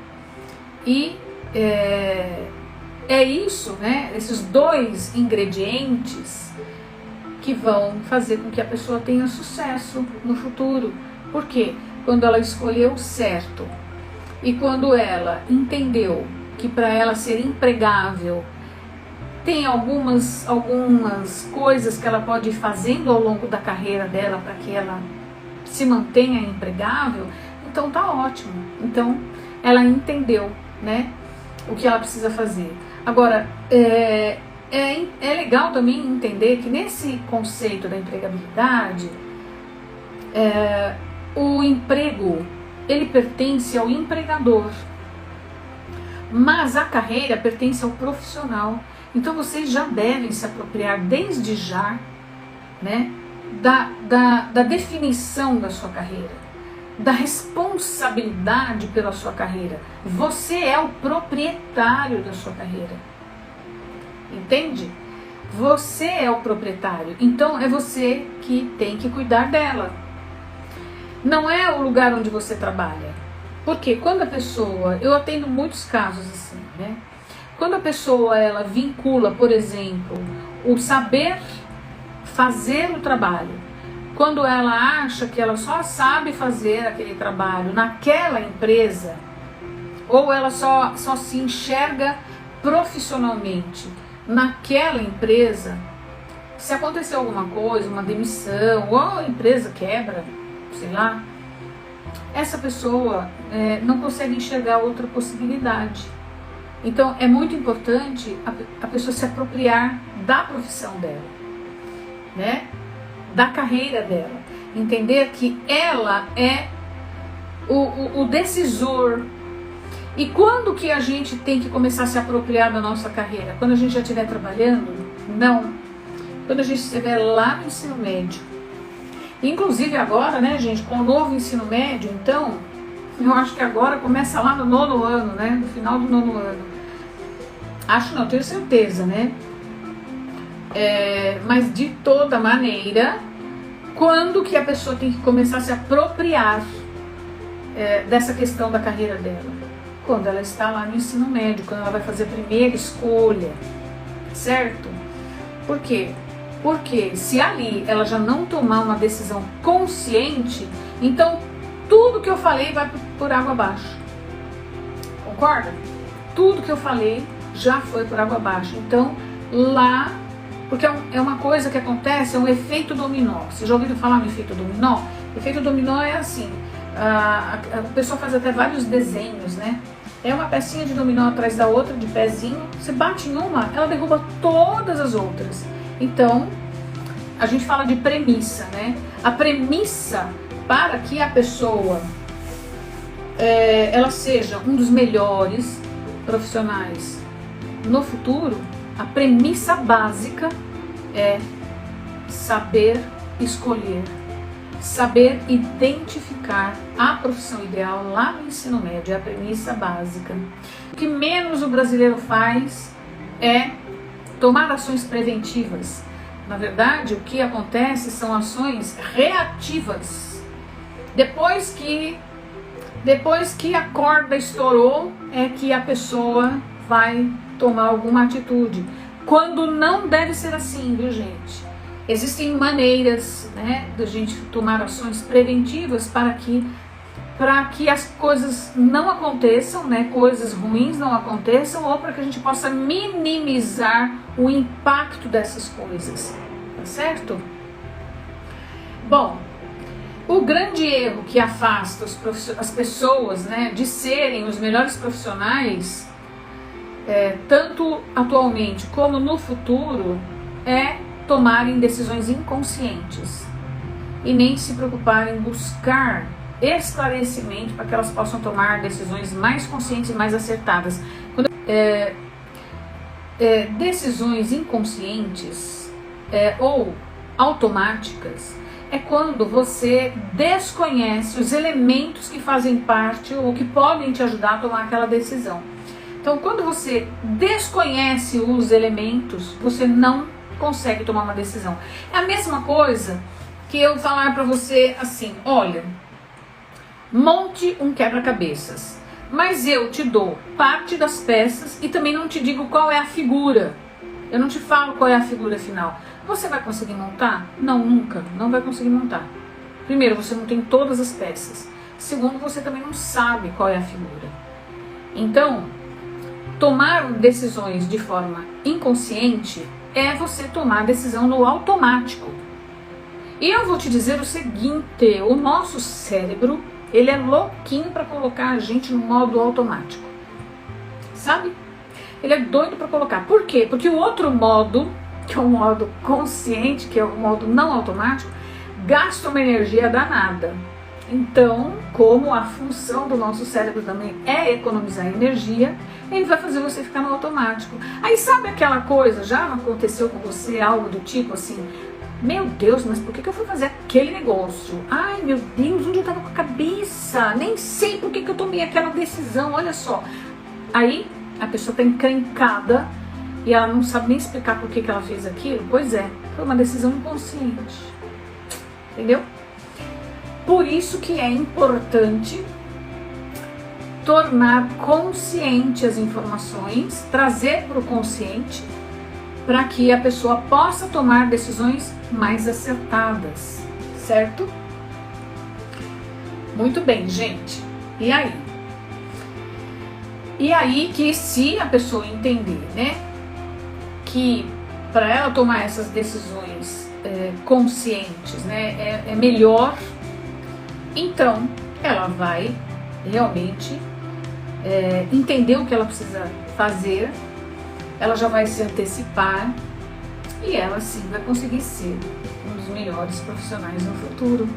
E é isso, né, esses dois ingredientes que vão fazer com que a pessoa tenha sucesso no futuro. Por quê? Quando ela escolheu certo e quando ela entendeu que para ela ser empregável tem algumas coisas que ela pode ir fazendo ao longo da carreira dela para que ela se mantenha empregável, então tá ótimo. Então ela entendeu, né, o que ela precisa fazer. Agora, é legal também entender que nesse conceito da empregabilidade, o emprego, ele pertence ao empregador, mas a carreira pertence ao profissional. Então vocês já devem se apropriar desde já, né, da definição da sua carreira, da responsabilidade pela sua carreira. Você é o proprietário da sua carreira. Entende? Você é o proprietário, então é você que tem que cuidar dela. Não é o lugar onde você trabalha. Porque quando a pessoa, eu atendo muitos casos assim, né? Quando a pessoa ela vincula, por exemplo, o saber fazer o trabalho, quando ela acha que ela só sabe fazer aquele trabalho naquela empresa, ou ela só se enxerga profissionalmente naquela empresa, se acontecer alguma coisa, uma demissão, ou a empresa quebra, sei lá, essa pessoa não consegue enxergar outra possibilidade. Então é muito importante a pessoa se apropriar da profissão dela, né? Da carreira dela, entender que ela é o decisor. E quando que a gente tem que começar a se apropriar da nossa carreira? Quando a gente já estiver trabalhando? Não. Quando a gente estiver lá no ensino médio. Inclusive agora, né, gente, com o novo ensino médio, então, Eu acho que agora começa lá no 9º ano, né? No final do 9º ano. Acho não, tenho certeza, né? Mas de toda maneira, quando que a pessoa tem que começar a se apropriar dessa questão da carreira dela? Quando ela está lá no ensino médio, quando ela vai fazer a primeira escolha, certo? Por quê? Porque se ali ela já não tomar uma decisão consciente, então tudo que eu falei vai por água abaixo. Concorda? Tudo que eu falei já foi por água abaixo. Então lá, porque é uma coisa que acontece, é um efeito dominó. Vocês já ouviram falar no efeito dominó? O efeito dominó é assim, a pessoa faz até vários desenhos, né? É uma pecinha de dominó atrás da outra, de pezinho. Você bate em uma, ela derruba todas as outras. Então, a gente fala de premissa, né? A premissa para que a pessoa ela seja um dos melhores profissionais no futuro, a premissa básica é saber escolher, saber identificar a profissão ideal lá no ensino médio, é a premissa básica. O que menos o brasileiro faz é tomar ações preventivas. Na verdade, o que acontece são ações reativas. Depois que a corda estourou, é que a pessoa vai tomar alguma atitude. Quando não deve ser assim, viu, gente? Existem maneiras, né, da gente tomar ações preventivas para que as coisas não aconteçam, né, coisas ruins não aconteçam, ou para que a gente possa minimizar o impacto dessas coisas, tá certo? Bom, o grande erro que afasta as pessoas, né, de serem os melhores profissionais, tanto atualmente como no futuro, é tomarem decisões inconscientes e nem se preocuparem em buscar esclarecimento para que elas possam tomar decisões mais conscientes e mais acertadas. Decisões inconscientes ou automáticas é quando você desconhece os elementos que fazem parte ou que podem te ajudar a tomar aquela decisão. Então, quando você desconhece os elementos, você não consegue tomar uma decisão. É a mesma coisa que eu falar para você assim: olha, monte um quebra-cabeças, mas eu te dou parte das peças e também não te digo qual é a figura. Eu não te falo qual é a figura final. Você vai conseguir montar? Não, nunca. Não vai conseguir montar. Primeiro, você não tem todas as peças. Segundo, você também não sabe qual é a figura. Então, tomar decisões de forma inconsciente é você tomar decisão no automático. E eu vou te dizer o seguinte: o nosso cérebro, ele é louquinho para colocar a gente no modo automático. Sabe? Ele é doido para colocar. Por quê? Porque o outro modo, que é o modo consciente, que é o modo não automático, gasta uma energia danada. Então, como a função do nosso cérebro também é economizar energia, ele vai fazer você ficar no automático. Aí sabe aquela coisa, já aconteceu com você algo do tipo assim: meu Deus, mas por que eu fui fazer aquele negócio? Ai meu Deus, onde eu estava com a cabeça? Nem sei por que eu tomei aquela decisão, olha só. Aí a pessoa está encrencada e ela não sabe nem explicar por que ela fez aquilo. Pois é, foi uma decisão inconsciente. Entendeu? Por isso que é importante tornar consciente as informações, trazer para o consciente, para que a pessoa possa tomar decisões mais acertadas, certo? Muito bem, gente. E aí? E aí que se a pessoa entender, né, que para ela tomar essas decisões conscientes, né, é melhor, então ela vai realmente entender o que ela precisa fazer, ela já vai se antecipar e ela sim vai conseguir ser um dos melhores profissionais no futuro,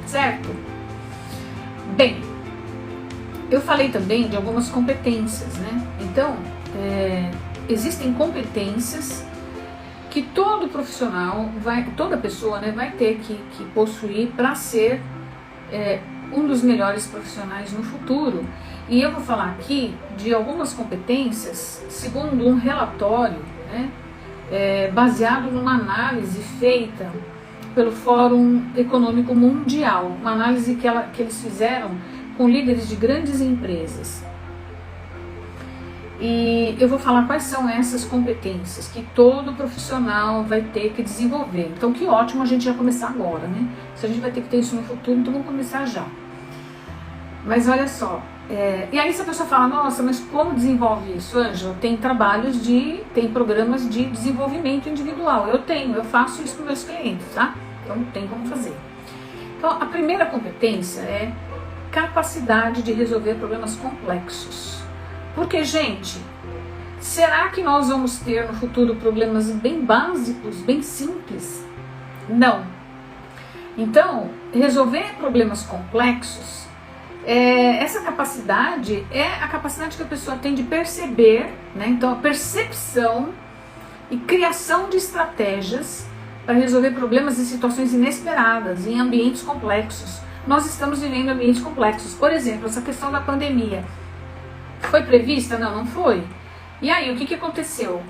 certo? Bem, eu falei também de algumas competências, né? Então, existem competências que todo profissional, toda pessoa, né, vai ter que possuir para ser um dos melhores profissionais no futuro. E eu vou falar aqui de algumas competências, segundo um relatório, né, baseado numa análise feita pelo Fórum Econômico Mundial, uma análise que eles fizeram com líderes de grandes empresas. E eu vou falar quais são essas competências que todo profissional vai ter que desenvolver. Então, que ótimo a gente já começar agora, né? Se a gente vai ter que ter isso no futuro, então vamos começar já. Mas olha só, e aí se a pessoa fala, nossa, mas como desenvolve isso, Ângela? Tem programas de desenvolvimento individual. Eu faço isso com meus clientes, tá? Então tem como fazer. Então, a primeira competência é capacidade de resolver problemas complexos. Porque, gente, será que nós vamos ter no futuro problemas bem básicos, bem simples? Não. Então, resolver problemas complexos, essa capacidade é a capacidade que a pessoa tem de perceber, né? Então, a percepção e criação de estratégias para resolver problemas e situações inesperadas em ambientes complexos. Nós estamos vivendo ambientes complexos. Por exemplo, essa questão da pandemia. Foi prevista? Não, não foi. E aí, o que aconteceu?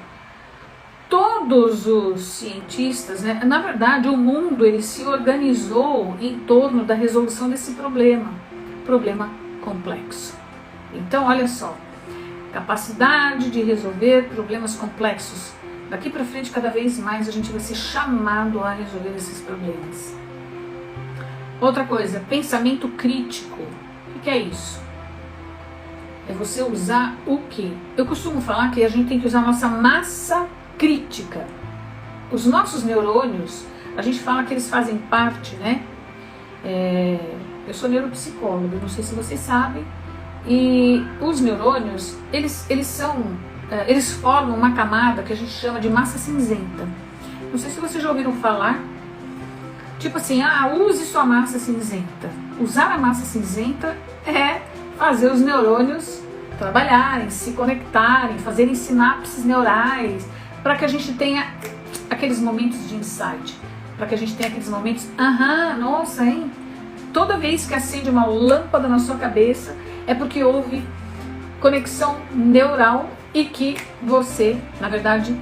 Todos os cientistas, né, na verdade, o mundo ele se organizou em torno da resolução desse problema complexo. Então, olha só, capacidade de resolver problemas complexos. Daqui para frente, cada vez mais, a gente vai ser chamado a resolver esses problemas. Outra coisa, pensamento crítico. O que é isso? É você usar o quê? Eu costumo falar que a gente tem que usar a nossa massa crítica. Os nossos neurônios, a gente fala que eles fazem parte, né? Eu sou neuropsicóloga, não sei se vocês sabem. E os neurônios, eles formam uma camada que a gente chama de massa cinzenta. Não sei se vocês já ouviram falar. Tipo assim, use sua massa cinzenta. Usar a massa cinzenta é fazer os neurônios trabalharem, se conectarem, fazerem sinapses neurais, para que a gente tenha aqueles momentos de insight, para que a gente tenha aqueles momentos, nossa, hein? Toda vez que acende uma lâmpada na sua cabeça, é porque houve conexão neural e que você, na verdade,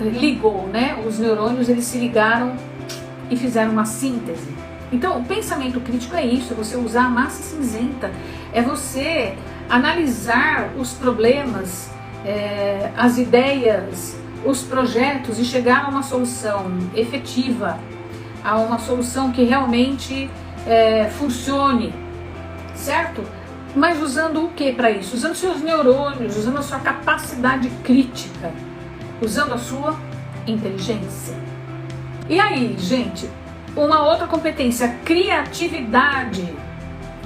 ligou, né? Os neurônios, eles se ligaram e fizeram uma síntese. Então, o pensamento crítico é isso, é você usar a massa cinzenta, é você analisar os problemas, as ideias, os projetos e chegar a uma solução efetiva, a uma solução que realmente funcione, certo? Mas usando o que para isso? Usando seus neurônios, usando a sua capacidade crítica, usando a sua inteligência. E aí, gente, uma outra competência, criatividade.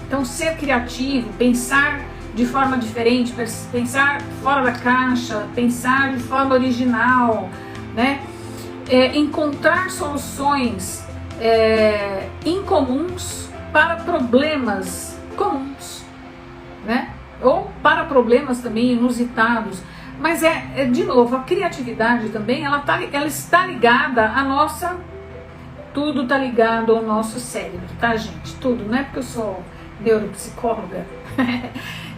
Então, ser criativo, pensar de forma diferente, pensar fora da caixa, pensar de forma original, né? Encontrar soluções incomuns para problemas comuns, né? Ou para problemas também inusitados. Mas de novo, a criatividade também, ela está ligada à nossa... Tudo está ligado ao nosso cérebro, tá, gente? Tudo. Não é porque eu sou neuropsicóloga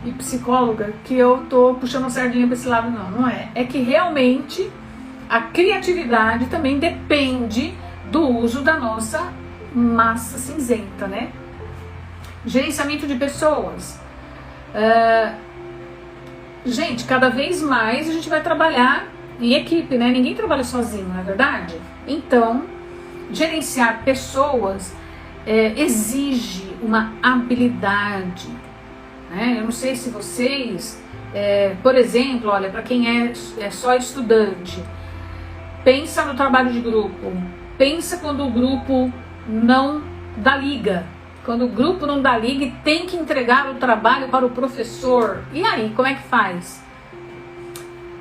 e psicóloga que eu tô puxando a sardinha para esse lado, não. Não é. É que realmente a criatividade também depende do uso da nossa massa cinzenta, né? Gerenciamento de pessoas. Gente, cada vez mais a gente vai trabalhar em equipe, né? Ninguém trabalha sozinho, não é verdade? Então, gerenciar pessoas exige uma habilidade, né? Eu não sei se vocês, por exemplo, olha, para quem é só estudante, pensa no trabalho de grupo, pensa quando o grupo não dá liga, quando o grupo não dá liga e tem que entregar o trabalho para o professor. E aí, como é que faz?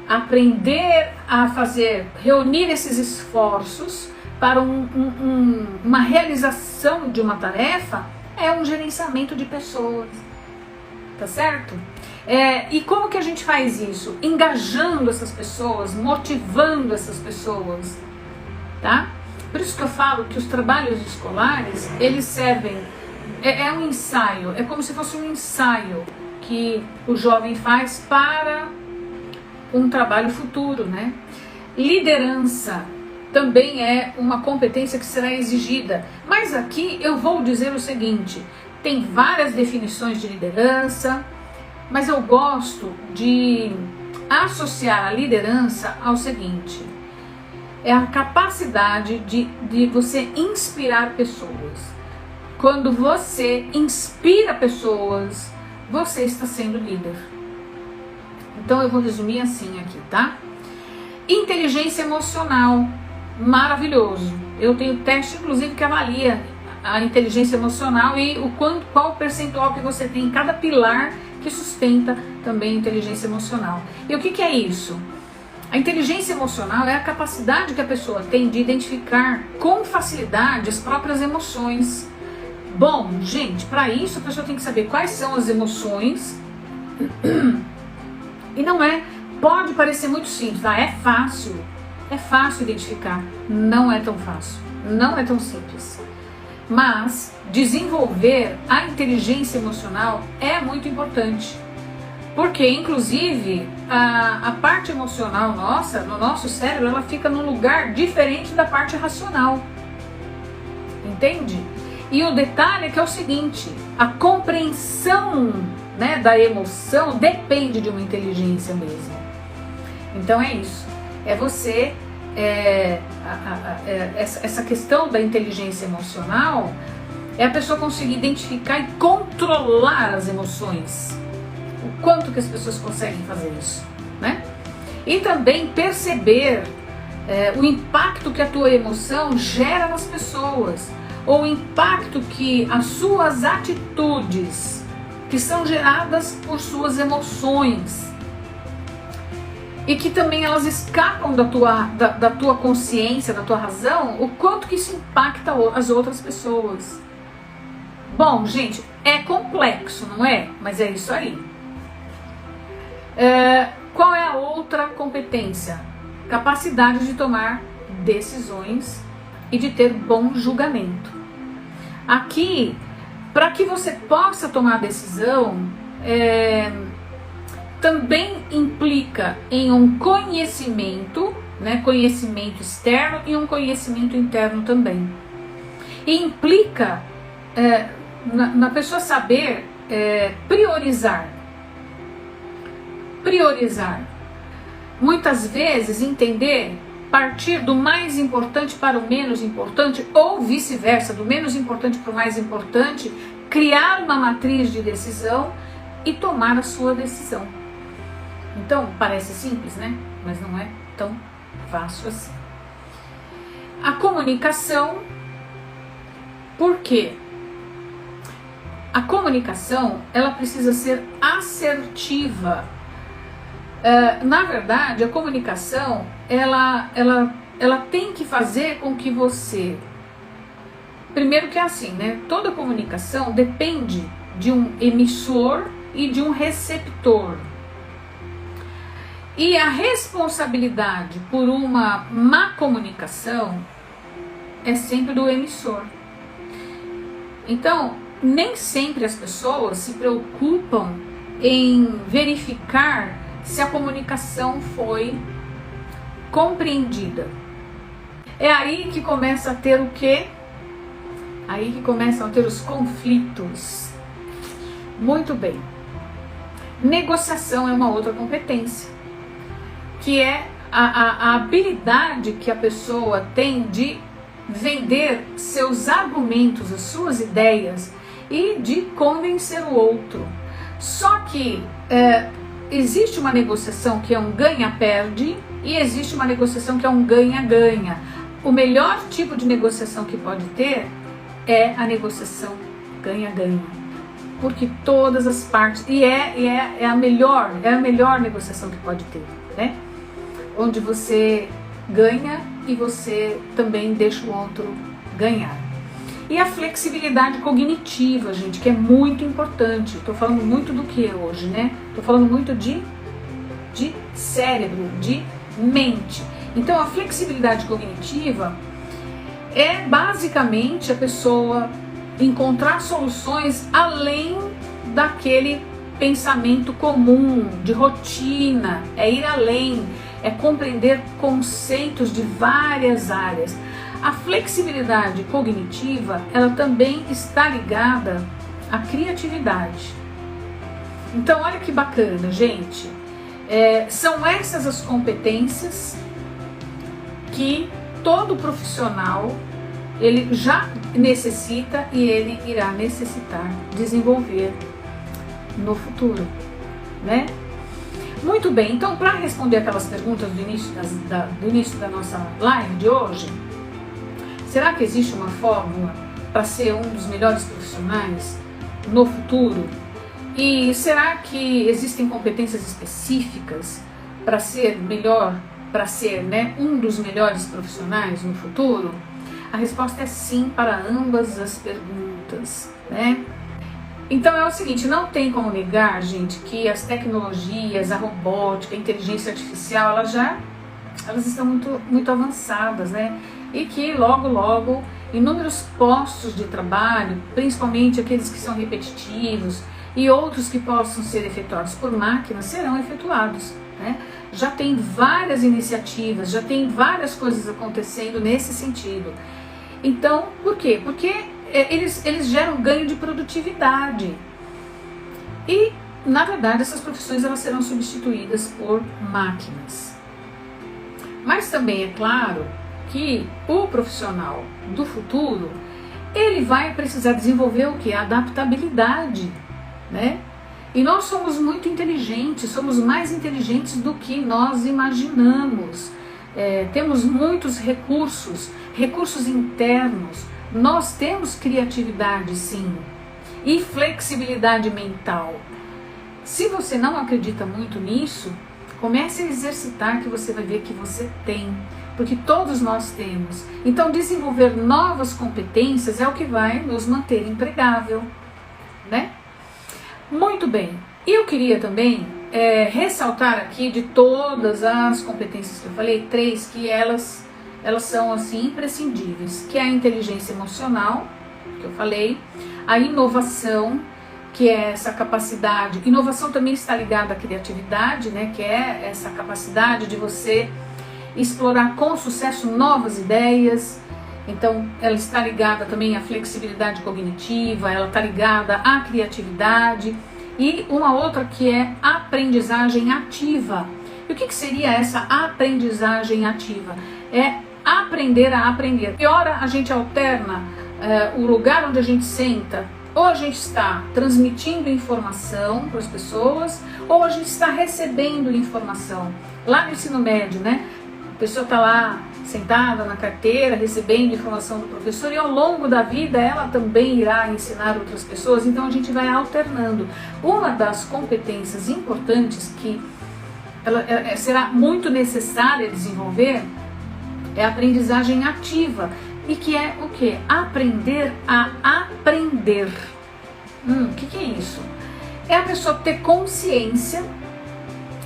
Aprender a reunir esses esforços para uma realização de uma tarefa é um gerenciamento de pessoas, tá certo? E como que a gente faz isso? Engajando essas pessoas, motivando essas pessoas, tá? Por isso que eu falo que os trabalhos escolares, eles servem é um ensaio, é como se fosse um ensaio que o jovem faz para um trabalho futuro, né? Liderança também é uma competência que será exigida, mas aqui eu vou dizer o seguinte: tem várias definições de liderança, mas eu gosto de associar a liderança ao seguinte: é a capacidade de você inspirar pessoas. Quando você inspira pessoas, você está sendo líder. Então eu vou resumir assim aqui, tá? Inteligência emocional, maravilhoso. Eu tenho teste, inclusive, que avalia a inteligência emocional e qual o percentual que você tem em cada pilar que sustenta também a inteligência emocional. E o que é isso? A inteligência emocional é a capacidade que a pessoa tem de identificar com facilidade as próprias emoções. Bom, gente, para isso a pessoa tem que saber quais são as emoções. E não é, pode parecer muito simples, tá? É fácil identificar. Não é tão fácil, não é tão simples. Mas desenvolver a inteligência emocional é muito importante. Porque, inclusive, a parte emocional nossa, no nosso cérebro, ela fica num lugar diferente da parte racional. Entende? E o detalhe é que é o seguinte: a compreensão, né, da emoção depende de uma inteligência mesmo. Então é isso. É você... essa questão da inteligência emocional é a pessoa conseguir identificar e controlar as emoções. O quanto que as pessoas conseguem fazer isso, né? E também perceber o impacto que a tua emoção gera nas pessoas, ou o impacto que as suas atitudes, que são geradas por suas emoções, e que também elas escapam da tua consciência, da tua razão, o quanto que isso impacta as outras pessoas. Bom, gente, é complexo, não é? Mas é isso aí. Qual é a outra competência? Capacidade de tomar decisões e de ter bom julgamento. Aqui, para que você possa tomar decisão, também implica em um conhecimento, né, conhecimento externo e um conhecimento interno também. E implica na pessoa saber priorizar. Muitas vezes entender, partir do mais importante para o menos importante, ou vice-versa, do menos importante para o mais importante, criar uma matriz de decisão e tomar a sua decisão. Então, parece simples, né? Mas não é tão fácil assim. A comunicação, por quê? A comunicação, ela precisa ser assertiva. Na verdade, a comunicação, ela tem que fazer com que você... Primeiro que é assim, né? Toda comunicação depende de um emissor e de um receptor. E a responsabilidade por uma má comunicação é sempre do emissor. Então, nem sempre as pessoas se preocupam em verificar se a comunicação foi compreendida. É aí que começa a ter o quê? Aí que começam a ter os conflitos. Muito bem. Negociação é uma outra competência, que é a habilidade que a pessoa tem de vender seus argumentos, as suas ideias e de convencer o outro. Só que existe uma negociação que é um ganha-perde e existe uma negociação que é um ganha-ganha. O melhor tipo de negociação que pode ter é a negociação ganha-ganha, porque todas as partes, e é a melhor negociação que pode ter, né? Onde você ganha e você também deixa o outro ganhar. E a flexibilidade cognitiva, gente, que é muito importante. Estou falando muito do que hoje, né? Estou falando muito de cérebro, de mente. Então a flexibilidade cognitiva é basicamente a pessoa encontrar soluções além daquele pensamento comum, de rotina, é ir além, é compreender conceitos de várias áreas. A flexibilidade cognitiva, ela também está ligada à criatividade. Então, olha que bacana, gente. São essas as competências que todo profissional ele já necessita e ele irá necessitar desenvolver no futuro, né? Muito bem, então para responder aquelas perguntas do início da nossa live de hoje, será que existe uma fórmula para ser um dos melhores profissionais no futuro? E será que existem competências específicas para ser melhor, para ser, né, um dos melhores profissionais no futuro? A resposta é sim para ambas as perguntas, né? Então é o seguinte, não tem como negar, gente, que as tecnologias, a robótica, a inteligência artificial, elas estão muito avançadas, né? E que logo inúmeros postos de trabalho, principalmente aqueles que são repetitivos e outros que possam ser efetuados por máquinas, serão efetuados, né? Já tem várias iniciativas, já tem várias coisas acontecendo nesse sentido. Então, por quê? Porque eles geram ganho de produtividade. E, na verdade, essas profissões elas serão substituídas por máquinas. Mas também é claro que o profissional do futuro, ele vai precisar desenvolver o que? A adaptabilidade, né? E nós somos muito inteligentes, somos mais inteligentes do que nós imaginamos. Temos muitos recursos internos, nós temos criatividade sim, e flexibilidade mental. Se você não acredita muito nisso, comece a exercitar que você vai ver que você tem, porque todos nós temos. Então desenvolver novas competências é o que vai nos manter empregável, né? Muito bem, eu queria também ressaltar aqui de todas as competências que eu falei, 3 que elas são assim imprescindíveis, que é a inteligência emocional, que eu falei, a inovação, que é essa capacidade, inovação também está ligada à criatividade, né, que é essa capacidade de você explorar com sucesso novas ideias. Então ela está ligada também à flexibilidade cognitiva, ela está ligada à criatividade. E uma outra que é aprendizagem ativa. E o que seria essa aprendizagem ativa? É aprender a aprender. E ora a gente alterna o lugar onde a gente senta, ou a gente está transmitindo informação para as pessoas, ou a gente está recebendo informação. Lá no ensino médio, né? A pessoa está lá sentada na carteira, recebendo informação do professor, e ao longo da vida ela também irá ensinar outras pessoas, então a gente vai alternando. Uma das competências importantes que ela será muito necessária desenvolver é a aprendizagem ativa, e que é o quê? Aprender a aprender. O que é isso? É a pessoa ter consciência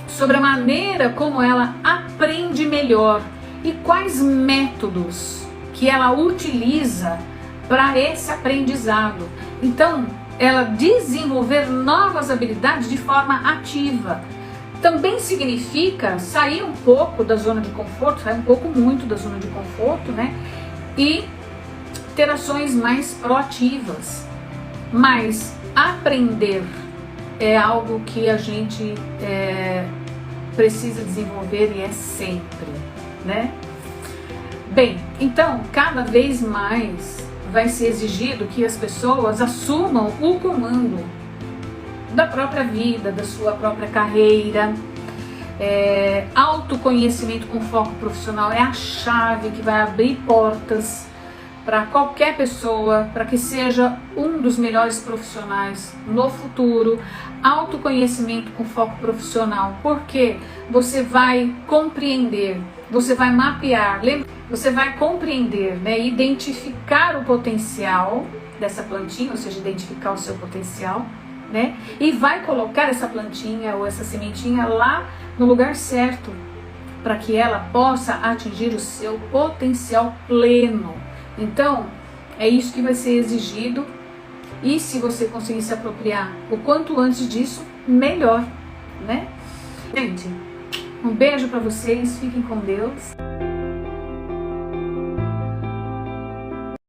sobre a maneira como ela aprende melhor e quais métodos que ela utiliza para esse aprendizado. Então, ela desenvolver novas habilidades de forma ativa. Também significa sair um pouco da zona de conforto, sair um pouco muito da zona de conforto, né? E ter ações mais proativas. Mas aprender é algo que a gente precisa desenvolver e é sempre, né? Bem, então cada vez mais vai ser exigido que as pessoas assumam o comando da própria vida, da sua própria carreira. Autoconhecimento com foco profissional é a chave que vai abrir portas para qualquer pessoa, para que seja um dos melhores profissionais no futuro. Autoconhecimento com foco profissional, porque você vai compreender, você vai mapear, você vai compreender, né, identificar o potencial dessa plantinha, ou seja, identificar o seu potencial, né, e vai colocar essa plantinha ou essa sementinha lá no lugar certo, para que ela possa atingir o seu potencial pleno. Então, é isso que vai ser exigido E se você conseguir se apropriar o quanto antes disso, melhor, né? Gente, um beijo para vocês, fiquem com Deus.